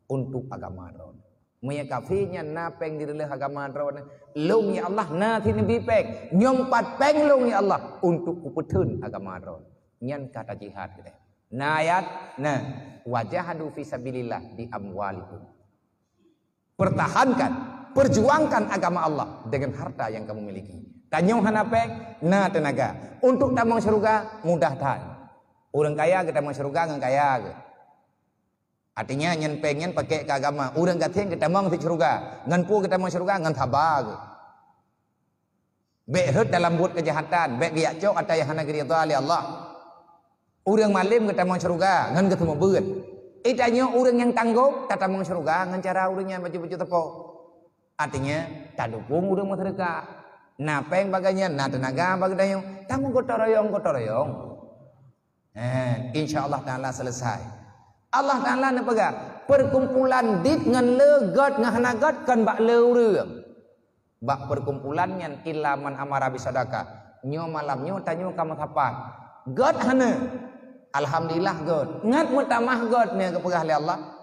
untuk agama ron muya kafinya napeng di dalam agama ron long ya Allah na thi nabi peng nyompat peng long ya Allah untuk kupeteun agama ron nyan kata jihad gede na ayat na wajahadu fi sabilillah di amwalikum pertahankan perjuangkan agama Allah dengan harta yang kamu miliki. Tanyong hanapek na tenaga. Untuk tamang surga mudah tahan. Orang kaya kita mau surga ngan kaya. Artinya nyen pengen pakai ke agama. Orang kateng kita mau di surga. Ngan pu kita mau surga ngan tabag. Behet dalam buat kejahatan. Bek biak cok atau yang hana gerita ali Allah. Orang malim kita mau surga ngan ketemu beut. Itanya orang yang tangguh tak mau surga ngan cara orangnya baju-baju tepok. Artinya tak dukung udah mau sedekah napeng bagainya na tenaga bagainya tamu gotoroyong insya Allah Ta'ala selesai Allah Ta'ala nepega perkumpulan dit ngan legot ngahanagot kan bak leureng bak perkumpulannya ilaman amara bisadaka nyo malam nyo tanyo kamu tapat god hana alhamdulillah god ngat mutamah god nya kepegah li Allah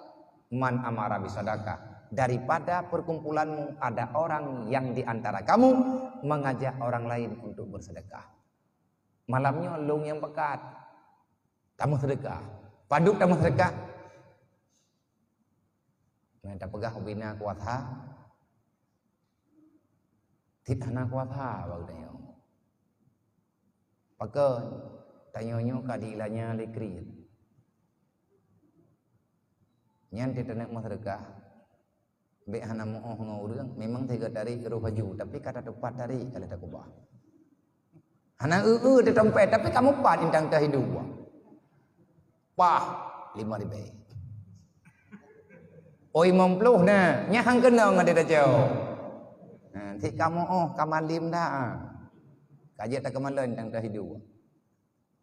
man amara bisadaka daripada perkumpulanmu ada orang yang diantara kamu mengajak orang lain untuk bersedekah. Malamnya long yang pekat, tamu sedekah, paduk tamu sedekah. Mereka pegah ubina kuatha, titana kuatha bagusnya. Pakai tanyonyo kadilanya lekrit. Nyan titana mau sedekah. Bek hana moh ngurang memang tiga dari roh haju tapi kata tepat dari kalau tak kubah hana di tempat tapi kamu pat intang dah hidup pah 5,000 oi 50 na nyahang kenang ada dah jauh nanti kamu kamalim dah kaje tak kemalan intang dah hidup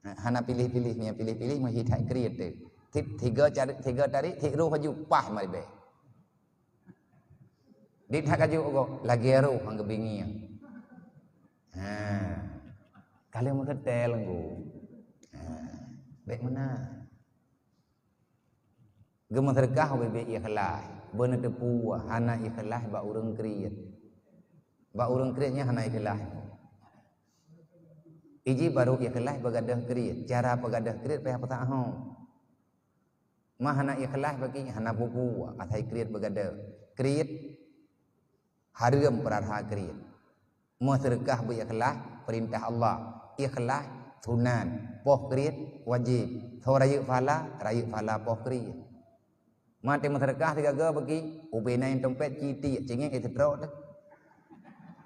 hana pilih-pilihnya pilih-pilih mah hitai kreatif tiga dari roh haju pah 5,000 Dit hak aju ko lagi aru hang gebingi. Kali mau ketel nggo. Baik mana? Gemah terkah bebe ikhlas. Beuna tepu hana ikhlas ba urang kriet. Ba urang krietnya hana ikhlas. Iji baru ikhlas bagadah kriet. Cara bagadah kriet payah patahong. Mah hana ikhlas bagi hana buku atai kriet bagadah. Kriet haram perarha kriet. Mau sedekah berikhlas perintah Allah. Ikhlas sunan. Poh kriet wajib. So rayu fala poh kriet. Mati masyarakat tiga ga bagi ubena yang dompet citi cengeng itu terus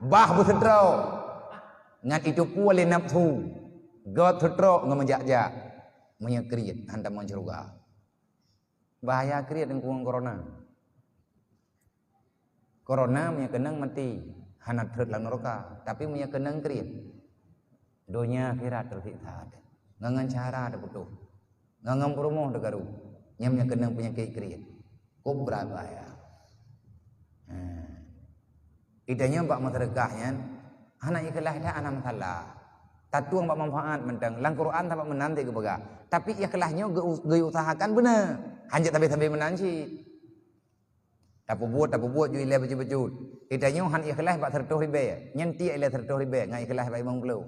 bah bersedro ngan itu kuali nafsu god terus ngamajak-jak menyekriat hantam menceruga bahaya kriat dengan corona menyekenang mati hanat terus lang neraka tapi menyekenang kriat donya akhirat tersiksa ngangan cara ada butuh ngangan promo degaru nyamnya kenang penyakit kriat kubra bahaya idanya bak masyarakat anak ikhlas dah anak masalah tatuang bak manfaat mentang lang Quran tak menanti ke baga tapi ikhlasnya ge usahakan benar hanjat sampai menanci tak buat ju ile baju idanya han ikhlas bak sertoh ribe nyenti ile sertoh ribe ngai ikhlas bak imam belu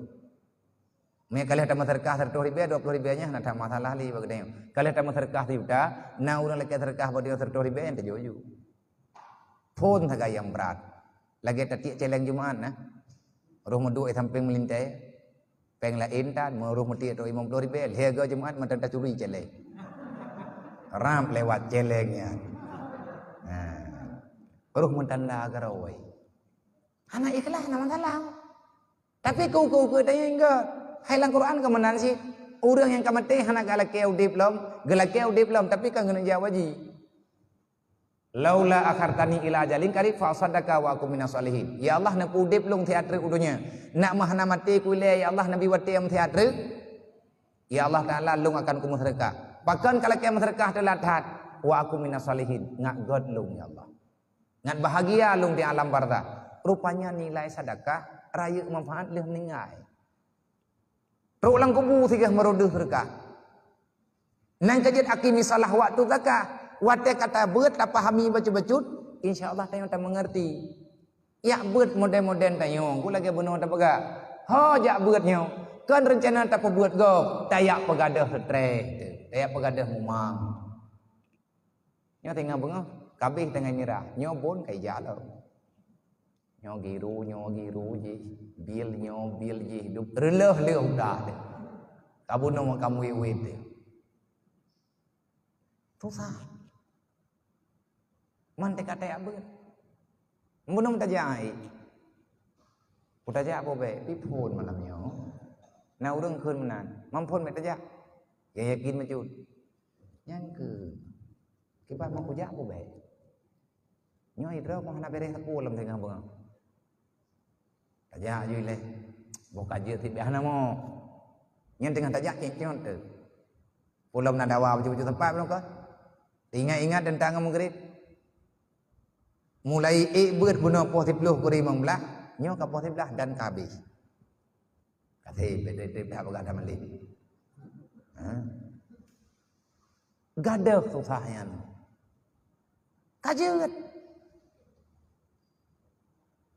me kalau ada masyarakat sertoh ribe 20 ribenya nak tak masalah li bagdeng kalau ada masyarakat tiba na urang lek serkah bodi sertoh ribe yang terjoju pun tagay yang berat lagi tadi celeng Jumaat nah roh medu samping melintai peng lain tan meruh meti atau 50 ribu lega Jumaat mantan tak curi celeng ram lewat celengnya roh mantan la garawai anak ikhlas nama salah tapi kau ke tanya enggak hailang Quran ke menan sih orang yang kamate anak galakeu diplom tapi kan kena jawab ji laula akhartani ila ajalin qarib fa sadaka wa aku minas salihin ya Allah nak udip long teatre udunya nak mahna mati kuile ya Allah nabi wati am teatre ya Allah taala long akan ku sedekah pakan kalau ke sedekah telah tat wa aku minas salihin ngak god long ya Allah ngat bahagia long di alam barzah rupanya nilai sedekah raya manfaat leh meninggai ro lang kubu tigah meroduh sedekah nang kajit akimi salah waktu zakah wate kata beut tak pahami baca-bacut insyaallah tayong tak mengerti ya beut model-model tayong ku lagi benar tak pega ho jak beutnya kan rencana tak buat go tayak pegadah stres tayak pegadah mumang nya tengah bengah kabeh tengah nyerah nyobon kai jalo nyo giru je bil je hidup releh leh dah kabun no kamu wet susah mantek kata ya ber munum tajai utajak apa be pipun malamnya na urang keun menan mampun me tajak ya yakin macut yang ke kibat mau kujak apa be nyoi dro mau hana beres aku lam tengah bang tajak ju le boka je ti behana mo nyen tengah tajak cecon tu pulam na dawa baju tempat belum kah ingat tentang maghrib mulai beut bunuh poh 10 kuri 15 nyo ka poh 11 dan kabeh kate bete dah bagada mali gadah susahnya kajeut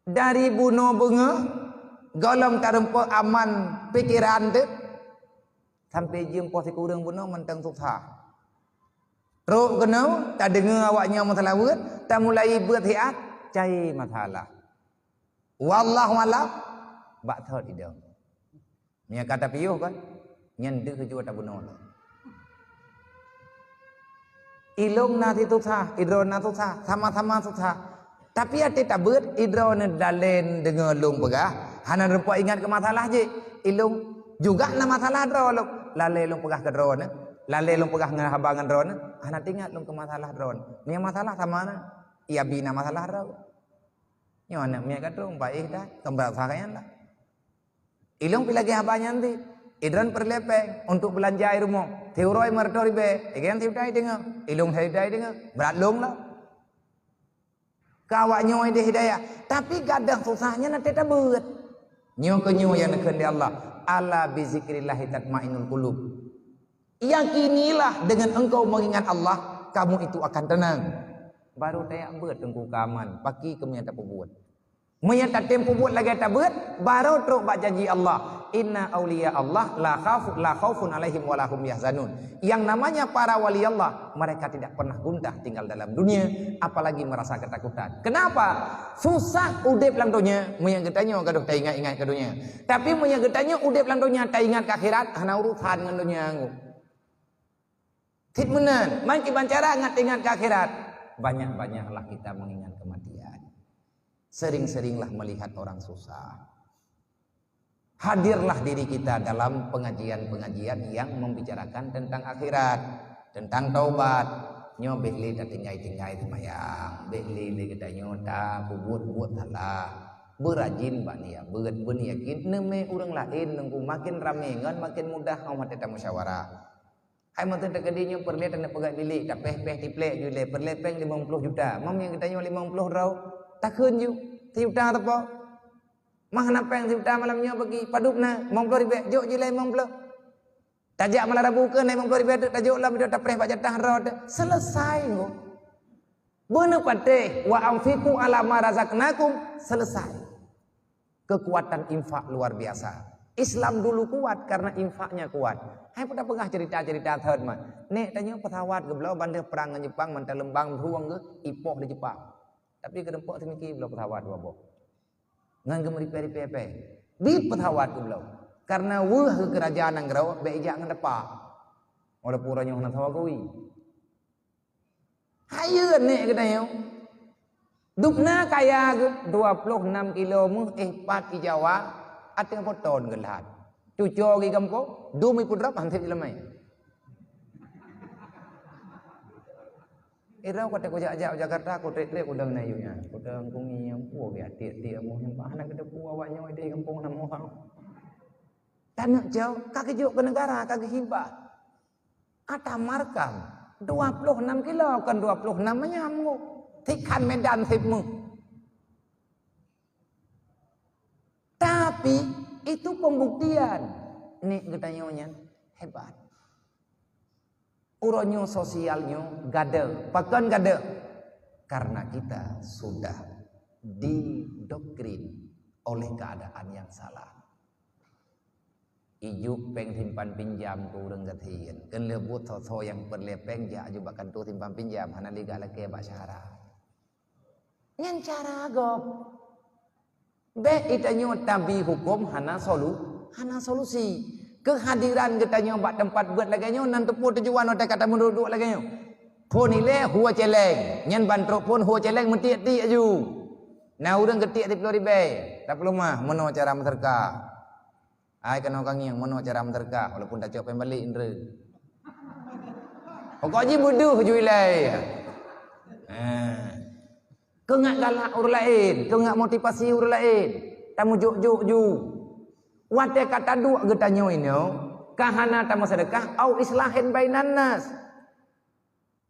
dari bunuh bunga golong tarempo aman pikiran tu sampai jiem poh kurang bunuh mentang susah teruk kena tak dengar awaknya masalah beut tak mulai beut hiat cai masalah wallahu alam bak thot idang nya kata piuh kan nyendeh jua tak benar ilung na ti susah idron na susah sama-sama susah tapi ati tak beut idron dalen dengar lung pegah hana rempo ingat ke masalah je ilung juga na masalah dro lale lung pegah ke dron lale lung pegah ngah habangan dron ana tingat lung ke masalah dron nya masalah sama na ia bina masalah dro nyo anak mia kadrong baik dah kembal sakayan dah ilung pilagi habanya nanti idron perlepeng untuk belanja air rumah teuroi mertori be igen tiudai dengar ilung hidai dengar berat lung lah kawaknya ide hidayah tapi gadang susahnya nanti tak beut nyo ke nyo yang nak Allah ala bi zikrillah tatmainul qulub yakinilah dengan engkau mengingat Allah kamu itu akan tenang baru tayak beut tengku kaman paki kemudian tak buat menyata tempo buat lagi tak beut baru teruk bak janji Allah inna auliya Allah la khaufun alaihim wa lahum yahzanun yang namanya para wali Allah mereka tidak pernah gundah tinggal dalam dunia apalagi merasa ketakutan kenapa susah udip lang dunia menyang getanya gaduh tak ingat-ingat ke dunia tapi menyang getanya udip lang dunia tak ingat ke akhirat hana urusan dengan dunia Fitmenan, main kibancara ingat-ingat ke akhirat. Banyak-banyaklah kita mengingat kematian. Sering-seringlah melihat orang susah. Hadirlah diri kita dalam pengajian-pengajian yang membicarakan tentang akhirat, tentang taubat. Nyo beli dah tinggai-tinggai semayang, beli kita nyota, buat salah. Berajin bania, berniakin neme orang lain nunggu makin ramai ngan makin mudah kau mati tak musyawarah. Hai mata tak kadinya perlihat nak pegat bilik, tak peh tiplek jule, perlihat peng 50 juta. Mam yang kita nyo 50 rau, tak kun ju, 1 juta tak apa. Mah nak peng 1 juta malamnya bagi padupna 50 ribu, jok jule 50. Tajak malah rabu ke 50 ribu, tajuk lah video tak peh baca tahrod. Selesai ngo. Benar pateh wa amfiku ala ma razaqnakum, selesai. Kekuatan infak luar biasa. Islam dulu kuat karena infaknya kuat. Hai pada pengah cerita-cerita third man. Nek tanya petawat ke belau bandar perang dengan Jepang mantal lembang beruang ke ipoh di Jepang. Tapi ke dempok semiki belau petawat wabok. Ngan ke meripe-ripe. Bit petawat ke belau. Karena wah ke kerajaan yang gerau beijak ngan depak. Oleh puranya nak tawakui. Hayeun nek ke tanya. Dupna kaya ke 26 kilo mu pat di Jawa ateng poton gelat. Cuco gi kampung, dumi pudrap hansip lemai. Irau kata ko Jakarta ko tretle ko dang nayunya. Ko dang kungi yang puo ge atik-atik mu hempah nak kedepu awaknya ide kampung namo hang. Tanah jauh kaki juk ke negara kaki hibah. Ata markam 26 kilo kan 26 menyamu. Tikan medan hibmu. Tapi itu pembuktian. Nih getanyonya hebat. Uronyo sosialnya gade, pakan gade. Karena kita sudah didoktrin oleh keadaan yang salah. Ijuk peng simpan pinjam ku urang gatien. Kan lebut tho yang perlepeng ja aju bakan tu simpan pinjam hana liga lake basyara. Ngan cara gop. Be itanyo tabi hukum hana solusi. Kehadiran kita bak tempat buat lagi nyo nan tepu tujuan otak kata menduduk lagi nyo. Pun ile huwa celeng, nyan bantrok pun huwa celeng menti-ti aju. Nah urang getik 30 ribu. Tak perlu mah meno cara menterka. Ai kena kang yang meno cara menterka walaupun tak cok pembalik indra. Pokoknya bodoh juilai. Kau ngak galak orang lain, kau ngak motivasi orang lain. Tamu juk. Wate kata dua getanyo ini, kahana tamu sedekah, au islahin bainan nas,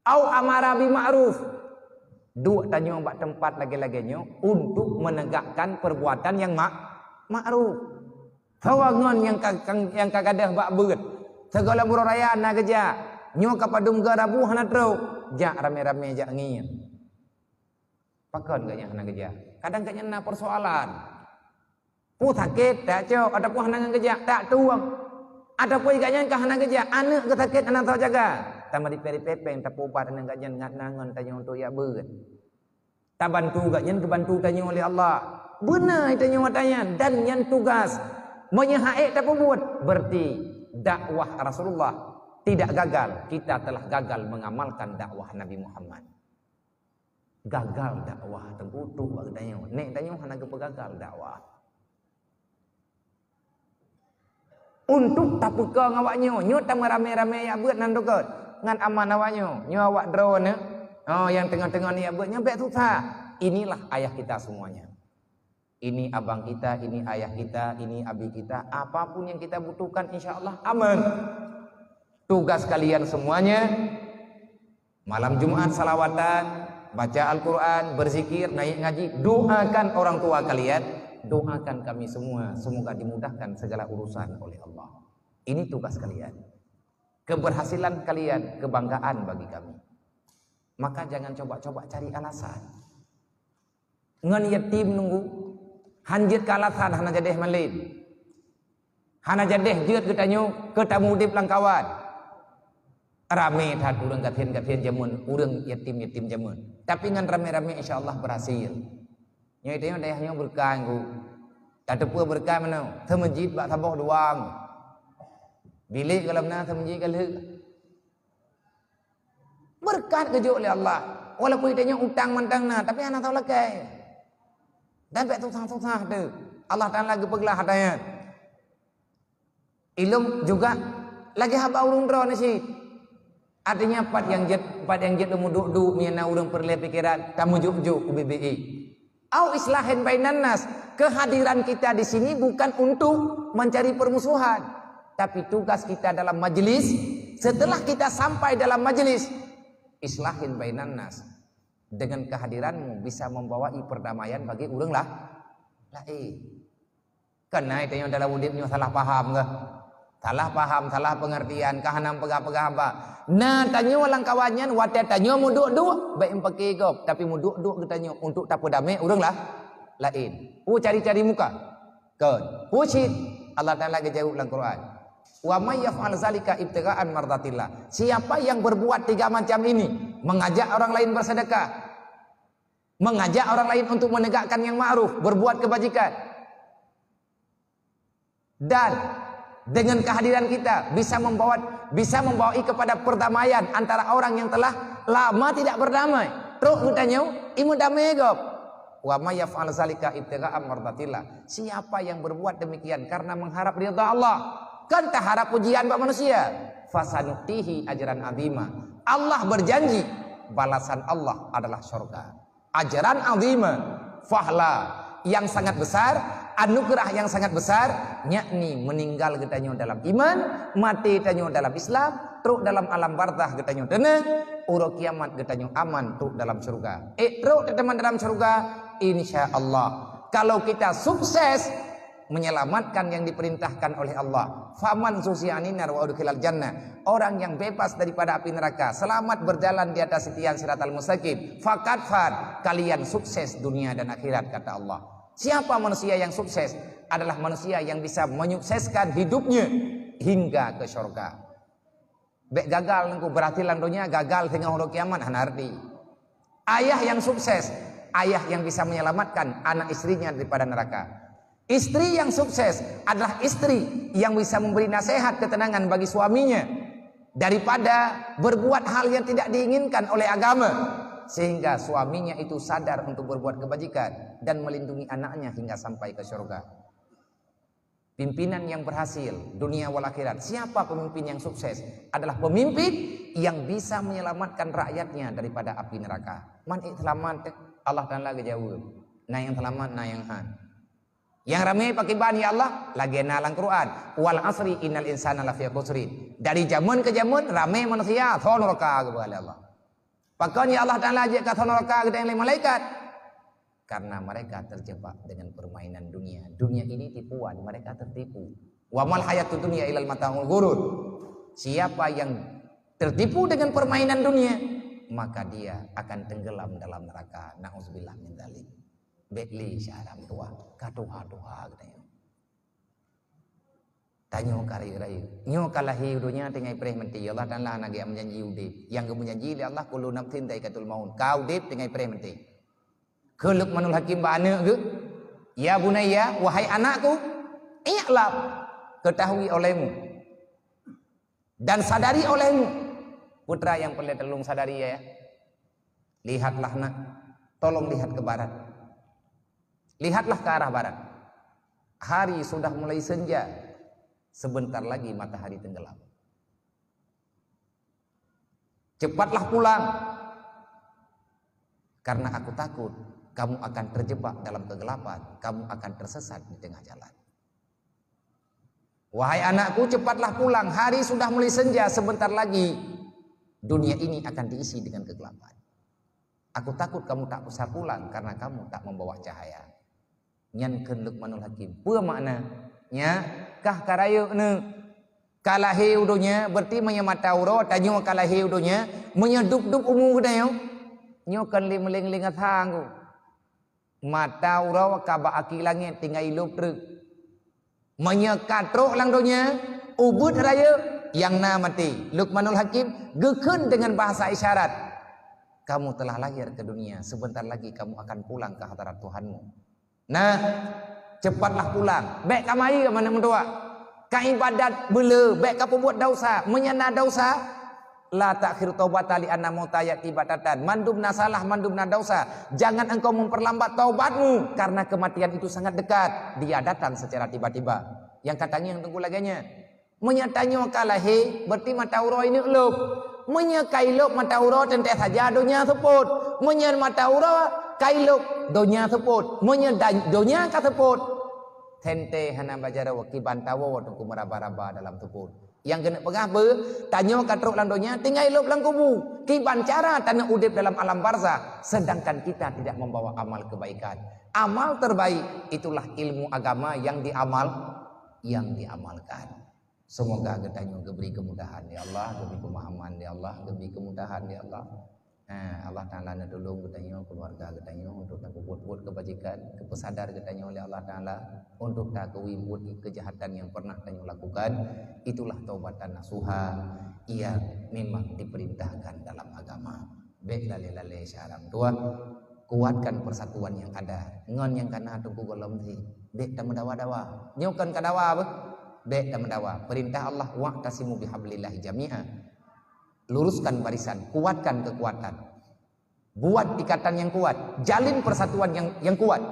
au amara bi ma'ruf. Dua tanyo bak tempat lagi-laginya untuk menegakkan perbuatan yang ma'ruf. Tawangon yang kagadah bak beut. Segala buraya na geja, nyo kapadum garabu hana trau, jak rame-rame jak ngin. Pakon gaknya hana geja. Kadang gaknya na persoalan. Pu sakit tak cok, ada pu hana geja tak tuang. Ada pu gaknya ka hana geja, anak ke sakit anak tahu jaga. Tama di peri-pepeng tak ubat anak gaknya ngat nangon tanya untuk ya beut. Tak bantu gaknya ke bantu tanya oleh Allah. Benar tanya watanya dan yang tugas menyehaik tak buat. Berarti dakwah Rasulullah tidak gagal. Kita telah gagal mengamalkan dakwah Nabi Muhammad. Gagal dakwah tengkutu bagi tanya. Nek tanya hana gagal dakwah. Untuk tak peka ngawaknya, nyo tak merame-rame ya buat nan doket. Ngan aman awaknya, nyo awak drone oh yang tengah-tengah ni ya buat nyampe susah. Inilah ayah kita semuanya. Ini abang kita, ini ayah kita, ini abi kita. Apapun yang kita butuhkan insya-Allah aman. Tugas kalian semuanya malam Jumat salawatan, baca Al-Quran, berzikir, naik ngaji, doakan orang tua kalian, doakan kami semua, semoga dimudahkan segala urusan oleh Allah. Ini tugas kalian, keberhasilan kalian, kebanggaan bagi kami. Maka jangan coba-coba cari alasan. Ngan yatim nunggu, hanjit ke alasan, hana jadeh malin. Hana jadeh jut ketanyo, ketamu di pelangkawan. Rame tat urang gatien jamun, urang yatim jamun. Tapi ngan rame-rame insyaallah berhasil. Nya itu dayahnya berkah nggu. Tak tepu berkah mana? Ke masjid bak saboh doang. Bilik kalau na ke masjid kalau. Berkat kejuk oleh Allah. Walaupun dia utang mentang nah, tapi anak tahu lagi. Dan baik susah-susah tu. Allah Taala lagi peglah hadanya. Ilmu juga lagi haba urung dro nasi. Artinya pat yang jet duduk miana urang perle pikiran kamu juk UBBI. Au islahin bainan nas. Kehadiran kita di sini bukan untuk mencari permusuhan, tapi tugas kita dalam majelis. Setelah kita sampai dalam majelis, islahin bainan nas. Dengan kehadiranmu bisa membawai perdamaian bagi urang lah. Karena itu yang dalam udipnya salah paham ke? Salah paham, salah pengertian, kahanam pegah-pegah apa. Nah, tanya orang kawannya, wadah tanya mu duk-duk, baik pakai gop, tapi mu duk-duk tanya untuk tak damai urang lah lain. Cari-cari muka. Kan. Pucit Allah Taala jawab dalam Quran. Wa may yaf'al zalika ibtigha'an mardatillah. Siapa yang berbuat tiga macam ini, mengajak orang lain bersedekah, mengajak orang lain untuk menegakkan yang ma'ruf, berbuat kebajikan, dan dengan kehadiran kita bisa membawai kepada perdamaian antara orang yang telah lama tidak berdamai. Terus bertanya, imu damai gop. Wa may yaf'al zalika ibtigha'an mardatillah. Siapa yang berbuat demikian karena mengharap ridha Allah, kan tak harap pujian bagi manusia, fasanutihi ajran azima. Allah berjanji balasan Allah adalah surga. Ajran azima, fahla yang sangat besar, anugerah yang sangat besar, yakni meninggal getanyo dalam iman, mati getanyo dalam Islam, teruk dalam alam barzah getanyo tenang, uro kiamat getanyo aman teruk dalam surga. Teruk teman dalam surga, insya Allah. Kalau kita sukses menyelamatkan yang diperintahkan oleh Allah, faman susianinar wa udkhilal jannah, orang yang bebas daripada api neraka, selamat berjalan di atas titian siratal mustaqim, faqad fad, kalian sukses dunia dan akhirat, kata Allah. Siapa manusia yang sukses? Adalah manusia yang bisa menyukseskan hidupnya hingga ke surga. Bek gagal nengku berarti landonya gagal tengah hari kiamat hanardi. Ayah yang sukses, ayah yang bisa menyelamatkan anak istrinya daripada neraka. Istri yang sukses adalah istri yang bisa memberi nasihat ketenangan bagi suaminya daripada berbuat hal yang tidak diinginkan oleh agama, sehingga suaminya itu sadar untuk berbuat kebajikan dan melindungi anaknya hingga sampai ke surga. Pimpinan yang berhasil dunia wal akhirat, siapa pemimpin yang sukses? Adalah pemimpin yang bisa menyelamatkan rakyatnya daripada api neraka. Man selamat Allah Taala jawab. Nah yang selamat, nah yang han. Yang ramai pakai bahan ya Allah lagi nalang Quran, wal asri innal insana lafi khusrin. Dari zaman ke zaman ramai manusia neraka kepada Allah. Pakanya Allah Taala ajak kata neraka kepada yang malaikat karena mereka terjebak dengan permainan dunia. Dunia ini tipuan, mereka tertipu. Wa mal hayatud dunya ilal mata'ul ghurur. Siapa yang tertipu dengan permainan dunia, maka dia akan tenggelam dalam neraka. Nauzubillah min dzalik. Betli syaram tua, katuha-tuha katanya. Tanyo kari-kari. Nyo kalahi udunya tengai preh menti. Allah Taala nagi menjanji udip. Yang menjanji Allah kullu nafsin dhaikatul maut. Kau udip tengai preh menti. Ke Luqmanul Hakim ba anak ke? Ya bunayya, wahai anakku, i'lam, ketahui olehmu dan sadari olehmu. Putra yang perlu tolong sadari ya. Lihatlah nak, tolong lihat ke barat. Lihatlah ke arah barat. Hari sudah mulai senja. Sebentar lagi matahari tenggelam. Cepatlah pulang. Karena aku takut kamu akan terjebak dalam kegelapan. Kamu akan tersesat di tengah jalan. Wahai anakku, cepatlah pulang. Hari sudah mulai senja. Sebentar lagi dunia ini akan diisi dengan kegelapan. Aku takut kamu tak usah pulang karena kamu tak membawa cahaya. Nyankeun Luqmanul Hakim. Apa maknanya? Kah karayu ne kalahi udunya berarti menyamata uro tanyo kalahi udunya menyedup-dup umu gadayo. Nyo kan ling-ling tanggu. Mata uro kaba aki langit tinggal ilup truk. Menyekatruk lang dunya ubud raya yang na mati. Luqmanul Hakim gekeun dengan bahasa isyarat. Kamu telah lahir ke dunia, sebentar lagi kamu akan pulang ke hadirat Tuhanmu. Nah, cepatlah pulang. Baik kamai ke mana mendoa? Ka ibadat bela, baik ka pembuat dosa, menyana dosa. La takhir taubata li anna mautayati batatan. Mandumna salah, mandumna dosa. Jangan engkau memperlambat taubatmu karena kematian itu sangat dekat. Dia datang secara tiba-tiba. Yang katanya yang tunggu laganya. Menyatanya kalahi berarti mata uro ini elok. Menyakailok mata uro tentu saja dunia seput. Menyen mata uro kailok dunia seput. Menyen dunia ka seput. Tente hana bajara wakiban tawo tunggu meraba-raba dalam seput. Yang kena pegah ber, tanya katruk landonya, tinggal hidup dalam kubu. Kiban cara tanah udip dalam alam barzah. Sedangkan kita tidak membawa amal kebaikan. Amal terbaik itulah ilmu agama yang diamalkan. Semoga kita diberi kemudahan ya Allah, diberi pemahaman ya Allah, diberi kemudahan ya Allah. Allah Ta'ala nak tolong katanya keluarga katanya untuk tak buat kebajikan, kepesadar katanya oleh Allah Ta'ala untuk tak buat kejahatan yang pernah katanya lakukan. Itulah taubatan nasuha yang memang diperintahkan dalam agama. Baik lale syaram tua, kuatkan persatuan yang ada. Ngon yang kana tunggu golom thi, baik tak mendawa-dawa. Nyokan kadawa apa? Baik tak mendawa. Perintah Allah wa'tasimu bihablillahi jami'a. Luruskan barisan, kuatkan kekuatan. Buat ikatan yang kuat, jalin persatuan yang kuat.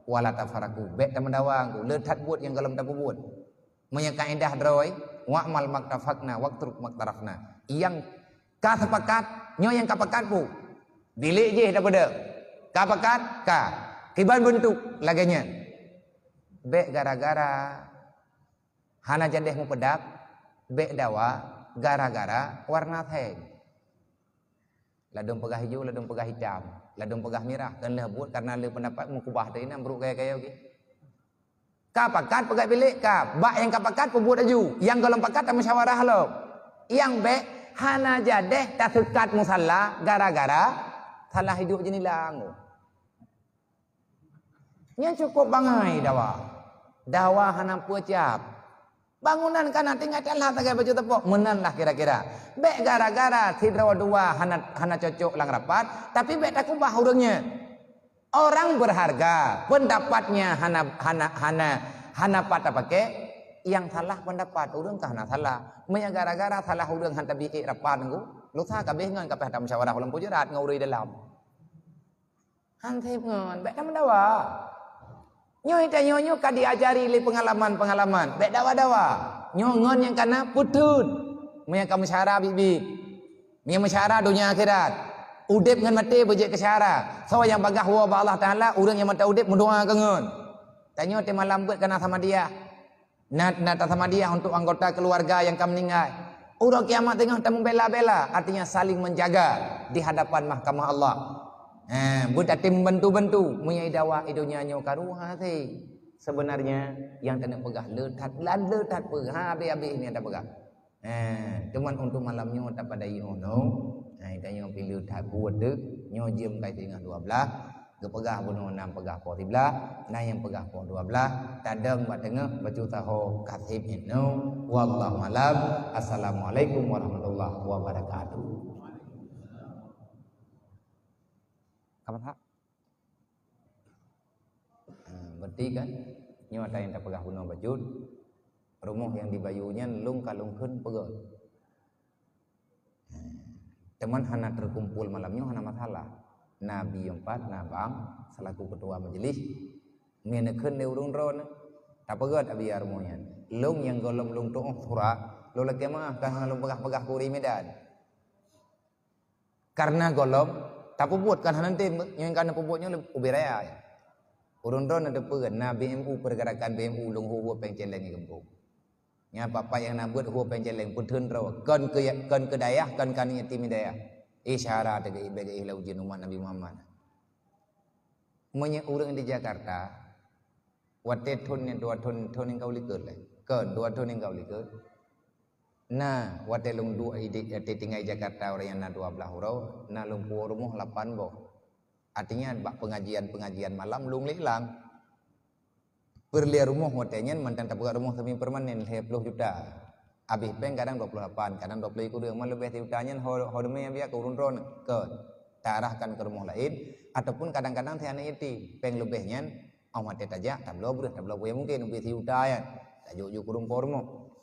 Wala tafaraku, baik tak mendawang, letat buat yang galam tak buat. Menyakaedah droi, wa'mal maktafakna, waktruk maktarafna. Yang ka sepakat, nyo yang kapakat pu. Bilik je dah beda. Kapakat, ka. Kiban bentuk laganya. Baik gara-gara hana jadeh mu pedap, baik dawa gara-gara warna teng. Ladung pegah hijau, ladung pegah hitam, ladung pegah merah. Dan lah buat karena le pendapat mukubah tadi nak beruk kaya-kaya okey. Kapakat pegat bilik ka, bak yang kapakat pembuat aju. Yang golong pakat tak musyawarah lo. Yang be hana jadeh tak sekat musalla gara-gara salah hidup jenilang. Nya cukup bangai dawa. Dawa hana pucap. Bangunan kana tinggal telah tagai baju tepuk menan lah kira-kira. Bek gara-gara sidra dua hana cocok lang rapat, tapi bek tak ubah urangnya. Orang berharga, pendapatnya hana patah pakai yang salah pendapat urang kah hana salah. Menya gara-gara salah urang hanta biik rapat ngku, lu sa kabeh ngan kabeh ta musyawarah ulang pujurat ngauri dalam. Hantip ngan bek tak mendawa. Nyoy ta nyonyo ka diajari li pengalaman-pengalaman. Bek dawa-dawa. Nyongon yang kana putut. Menya ka masyara bibi. Menya masyara dunia akhirat. Udip ngan mati bejek ke syara. So yang bagah wa ba Allah Taala urang yang mata udip mendoa ke ngon. Tanyo te malam buat kana sama dia. Nata sama dia untuk anggota keluarga yang kam meninggal. Urang kiamat tengah ta membela-bela, artinya saling menjaga di hadapan mahkamah Allah. Budak tim bantu-bantu punya dawa idunya nyo karuha sih. Sebenarnya yang kena pegah letat pegah habis ini ada pegah. Cuman untuk malamnya tak pada yo no. Tanya pilih tak buat dek nyo jem kai tengah 12. Gepegah bunuh 6 pegah po 13, nah yang pegah po 12, tadang buat tengah baju tahu katib itu. Wallahu alam. Assalamualaikum warahmatullahi wabarakatuh. Kapan hak? Berarti kan nyata yang tak pegah bunuh bajut rumah yang dibayunya lung kalungkeun pegot. Teman hana terkumpul malamnya hana masalah. Nabi 4 nabang selaku ketua majelis menekeun de urung ron tak pegot abi armonya. Lung yang golom lung tu sura lo lagi mah kan lung pegah-pegah kuri Medan. Karena golom tak puput kan nanti yang kan puputnya ubiraya. Urun ron ada pegan na BMU pergerakan BMU lung huwa pengceleng gempuk. Nya apa yang nak buat huwa pengceleng punteun ro kan ke dayah kan yatim dayah. Isyarat dari bagi ujian umat Nabi Muhammad. Punya orang di Jakarta, wate thun yang 2 thun yang kau likut lah. Kan 2 thun yang kau likut. Nah, wate lung 2 tinggal Jakarta orang yang na 12 orang, na lung rumah 8 boh. Artinya bak pengajian malam lung hilang. Perliar rumah watenya mantan tak buka rumah semi permanen 10 juta. Habis peng kadang 28, kadang 20 ikut rumah lebih tiutanya hodeme yang biar ke urun ron ke tarahkan ke rumah lain ataupun kadang-kadang tiana itu peng lebihnya amat tajak tablo ya mungkin lebih tiuta ya tajuk kurung pormo.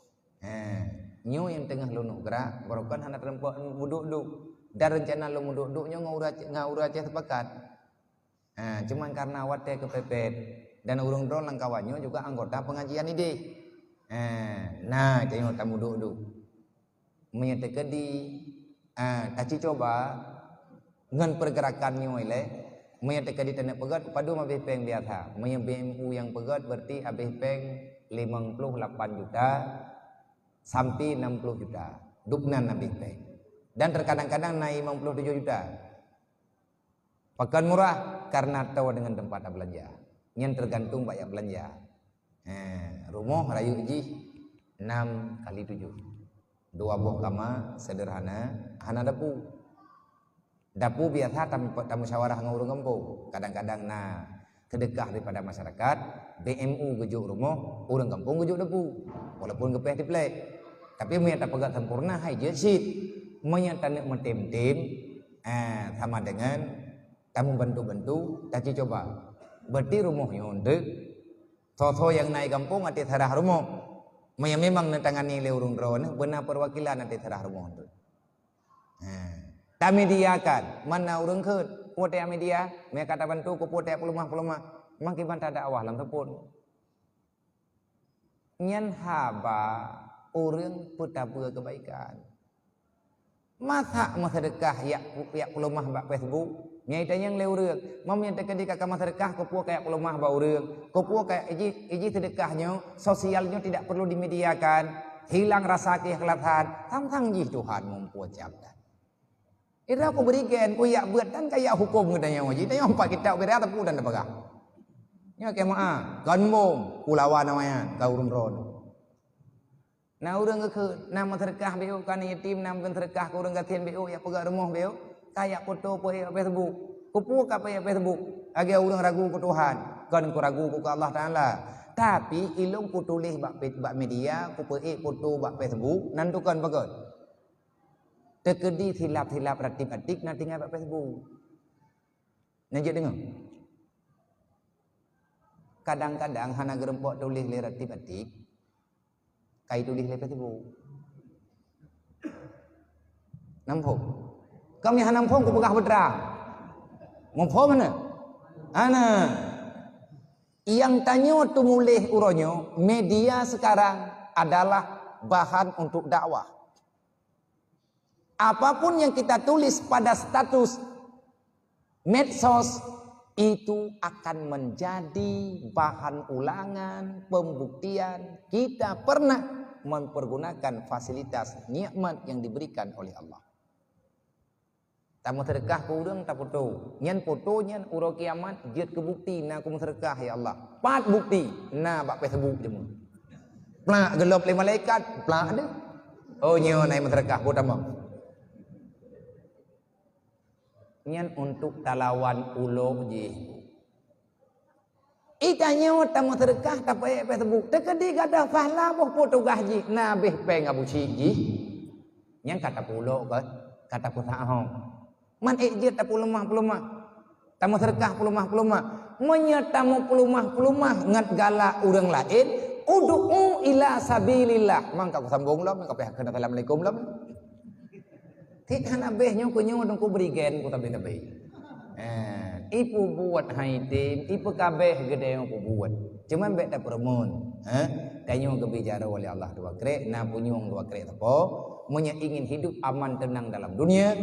nyo yang tengah lunuk gerak barukan hana terempak muduk-duk dan rencana lu muduk-duk nyo ngaura ceh sepakat. Cuman karena wate kepepet dan urung drone lang kawannya juga anggota pengajian ide. Nah, tengok tamu duduk. Menyatakan di taci coba ngan pergerakannya ile menyatakan di tanah pegat padu habis peng biasa. Menya BMU yang pegat berarti habis peng 58 juta sampai 60 juta. Duknan habis peng. Dan terkadang-kadang naik 57 juta. Pakan murah karena tahu dengan tempat belanja. Yang tergantung banyak belanja. Rumah rayu ji 6 kali 7. 2 buah kamar sederhana, hana dapu. Dapu biasa tamu musyawarah ngurung kampung. Kadang-kadang sedekah daripada masyarakat, BMU gejuk rumah, orang kampung gejuk dapu. Walaupun gepeh diplek. Tapi menyata pegat sempurna hai je sit. Menyata nak mentem-tem sama dengan tamu bantu-bantu, taci coba. Berarti rumahnya untuk so yang naik kampung nanti terah rumah. Memang netangani leurung drone benar perwakilan nanti terah rumah itu. Tak mediakan mana urung ke pote media, mereka kata bantu ku pote pelumah-pelumah. Makin tak ada awah lang tepun. Nyan haba orang petapa kebaikan. Masa sedekah ya pelumah bak Facebook. Nyai yang leurung, mam yang terkedi kakak masyarakat kopua kayak pelumah bau reung, kopua kayak iji sedekahnya, sosialnya tidak perlu dimediakan, hilang rasa keikhlasan, tang jih Tuhan mempuacapkan. Itu aku berikan, ku ya buat dan kayak hukum katanya wajib, tanya empat kita berat tapi dan apa? Nya kayak ganbong, kulawan namanya, kau urun. Nah urang ke nama sedekah beu kan yatim nama sedekah ku urang gatien beu ya pegang rumah beu. Kayak foto po Facebook, kupu apa ya Facebook, agak orang ragu ke Tuhan, kan ku ragu ke Allah Taala. Tapi ilung ku tulis bak media, ku foto bak Facebook, nantukan bagus. Terkedi silap-silap ratib-atik nanti ngabak Facebook. Najak dengar. Kadang-kadang hana gerempok tulis le ratib-atik, kai tulis le Facebook. Nampak. Kami hanam pun ku pegah berderang. Mampu mana? Ana. Yang tanya tu mulih uronyo, media sekarang adalah bahan untuk dakwah. Apapun yang kita tulis pada status medsos itu akan menjadi bahan ulangan, pembuktian kita pernah mempergunakan fasilitas nikmat yang diberikan oleh Allah. Tamu sedekah ku urang tak foto. Nyan foto nyan uro kiamat jet ke bukti na ku sedekah ya Allah. Pat bukti na bak Facebook jemu. Plak gelop le malaikat, plak ada. Oh nyo nai sedekah ku tamam. Nyan untuk talawan ulo je. Itanya tamu sedekah tak payah Facebook. Tekedi gadah pahala boh foto gaji na beh peng abu ji. Nyan kata pulo ke kata ku sahong. Man ejit tapu lemah-pelemah. Tamu sedekah pelumah-pelumah. Menyatamu pelumah-pelumah ngat galak urang lain. Udu'u ila sabilillah. Mangka ku sambung lah. Mangka pihak kena assalamualaikum lah. Tihan abehnya ku nyo ku berigen ku tabe-tabe. Ipu buat haitim. Ipu kabeh gede yang ku buat. Cuman bek tak permun. Kanyo kebicara oleh Allah dua krek. Na punyung dua krek tapo. Menya ingin hidup aman tenang dalam dunia.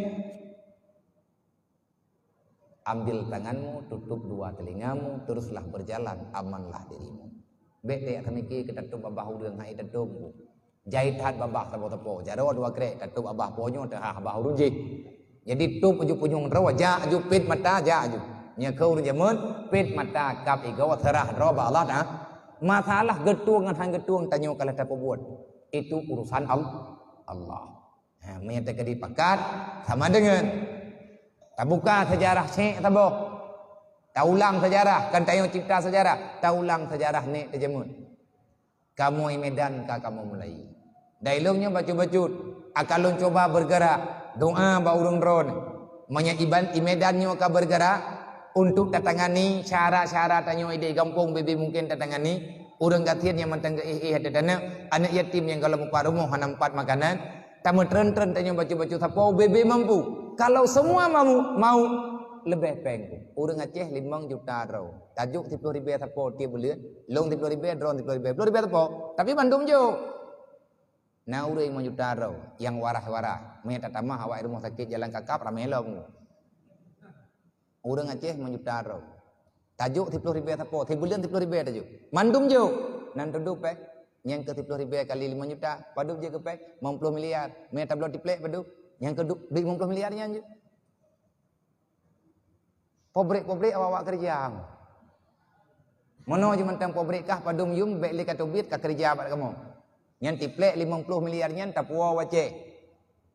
Ambil tanganmu, tutup dua telingamu, teruslah berjalan, amanlah dirimu. Bete akan mikir kita tutup abah urang hai tutup. Jahitan babah tepo-tepo, jaro dua krek tutup abah ponyo teh abah urang je. Jadi tutup ujung-ujung rawa ja aju pit mata ja aju. Nya kau urang jamun pit mata kap igaw serah roba Allah dah. Masalah getuang dengan getuang tanyo kalau tak buat. Itu urusan Allah. Menyatakan dipakat sama dengan tak buka sejarah Syekh Taboh. Tak ulang sejarah. Kan tayo cipta sejarah. Tak ulang sejarah ni terjemun. Kamu Medan ka kamu mulai. Dailungnya bacut-bacut. Akalun coba bergerak. Doa ba urung dron. Manya Medannya ka bergerak. Untuk tatangani syarat-syarat tanyo ide kampung bibi mungkin tatangani. Orang katian yang mantang ke ada dana, anak yatim yang kalau muka rumah hana 4 makanan, tamu tren-tren tanya baju-baju tapau bebe mampu. Kalau semua mau lebih pengku. Orang Aceh 5 juta rau. Tajuk 30.000 tapau tiap bulan, long 30.000, drone 30.000, 10.000 tapau. Tapi Bandung jo. Nah orang 5 juta rau, yang warah-warah. Mereka tamah awak rumah sakit jalan kakap ramai long. Orang Aceh 5 juta rau. Tajuk 30.000 tapau, tiap bulan 30.000 tajuk. Mandum jo. Nan duduk pe. Yang ke 30.000 kali 5 juta, paduk je ke pe 50 miliar. Mereka belum diplek paduk. Yang ke duit 50 miliarnya je. Pobrek awak kerja. Mana je mentang pobrek kah padum yum baik le kata bit ka kerja pada kamu. Yang tiplek 50 miliarnya tak puas wace.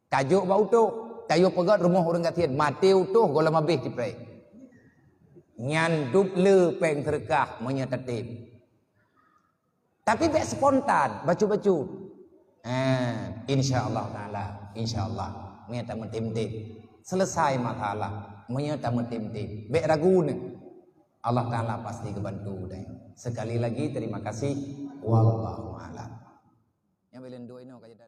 Tajuk bau tu, tajuk pegat rumah orang katian mati utuh gola mabih tiplek. Nyan dup le peng terkah menyetatip. Tapi baik spontan, bacu-bacu. Insyaallah taala, insyaallah menyata mentim-tim. Selesai masalah, menyata mentim-tim. Baik ragu ni. Allah taala pasti kebantu deh. Sekali lagi terima kasih. Wallahu a'lam. Yang belen dua ini kaja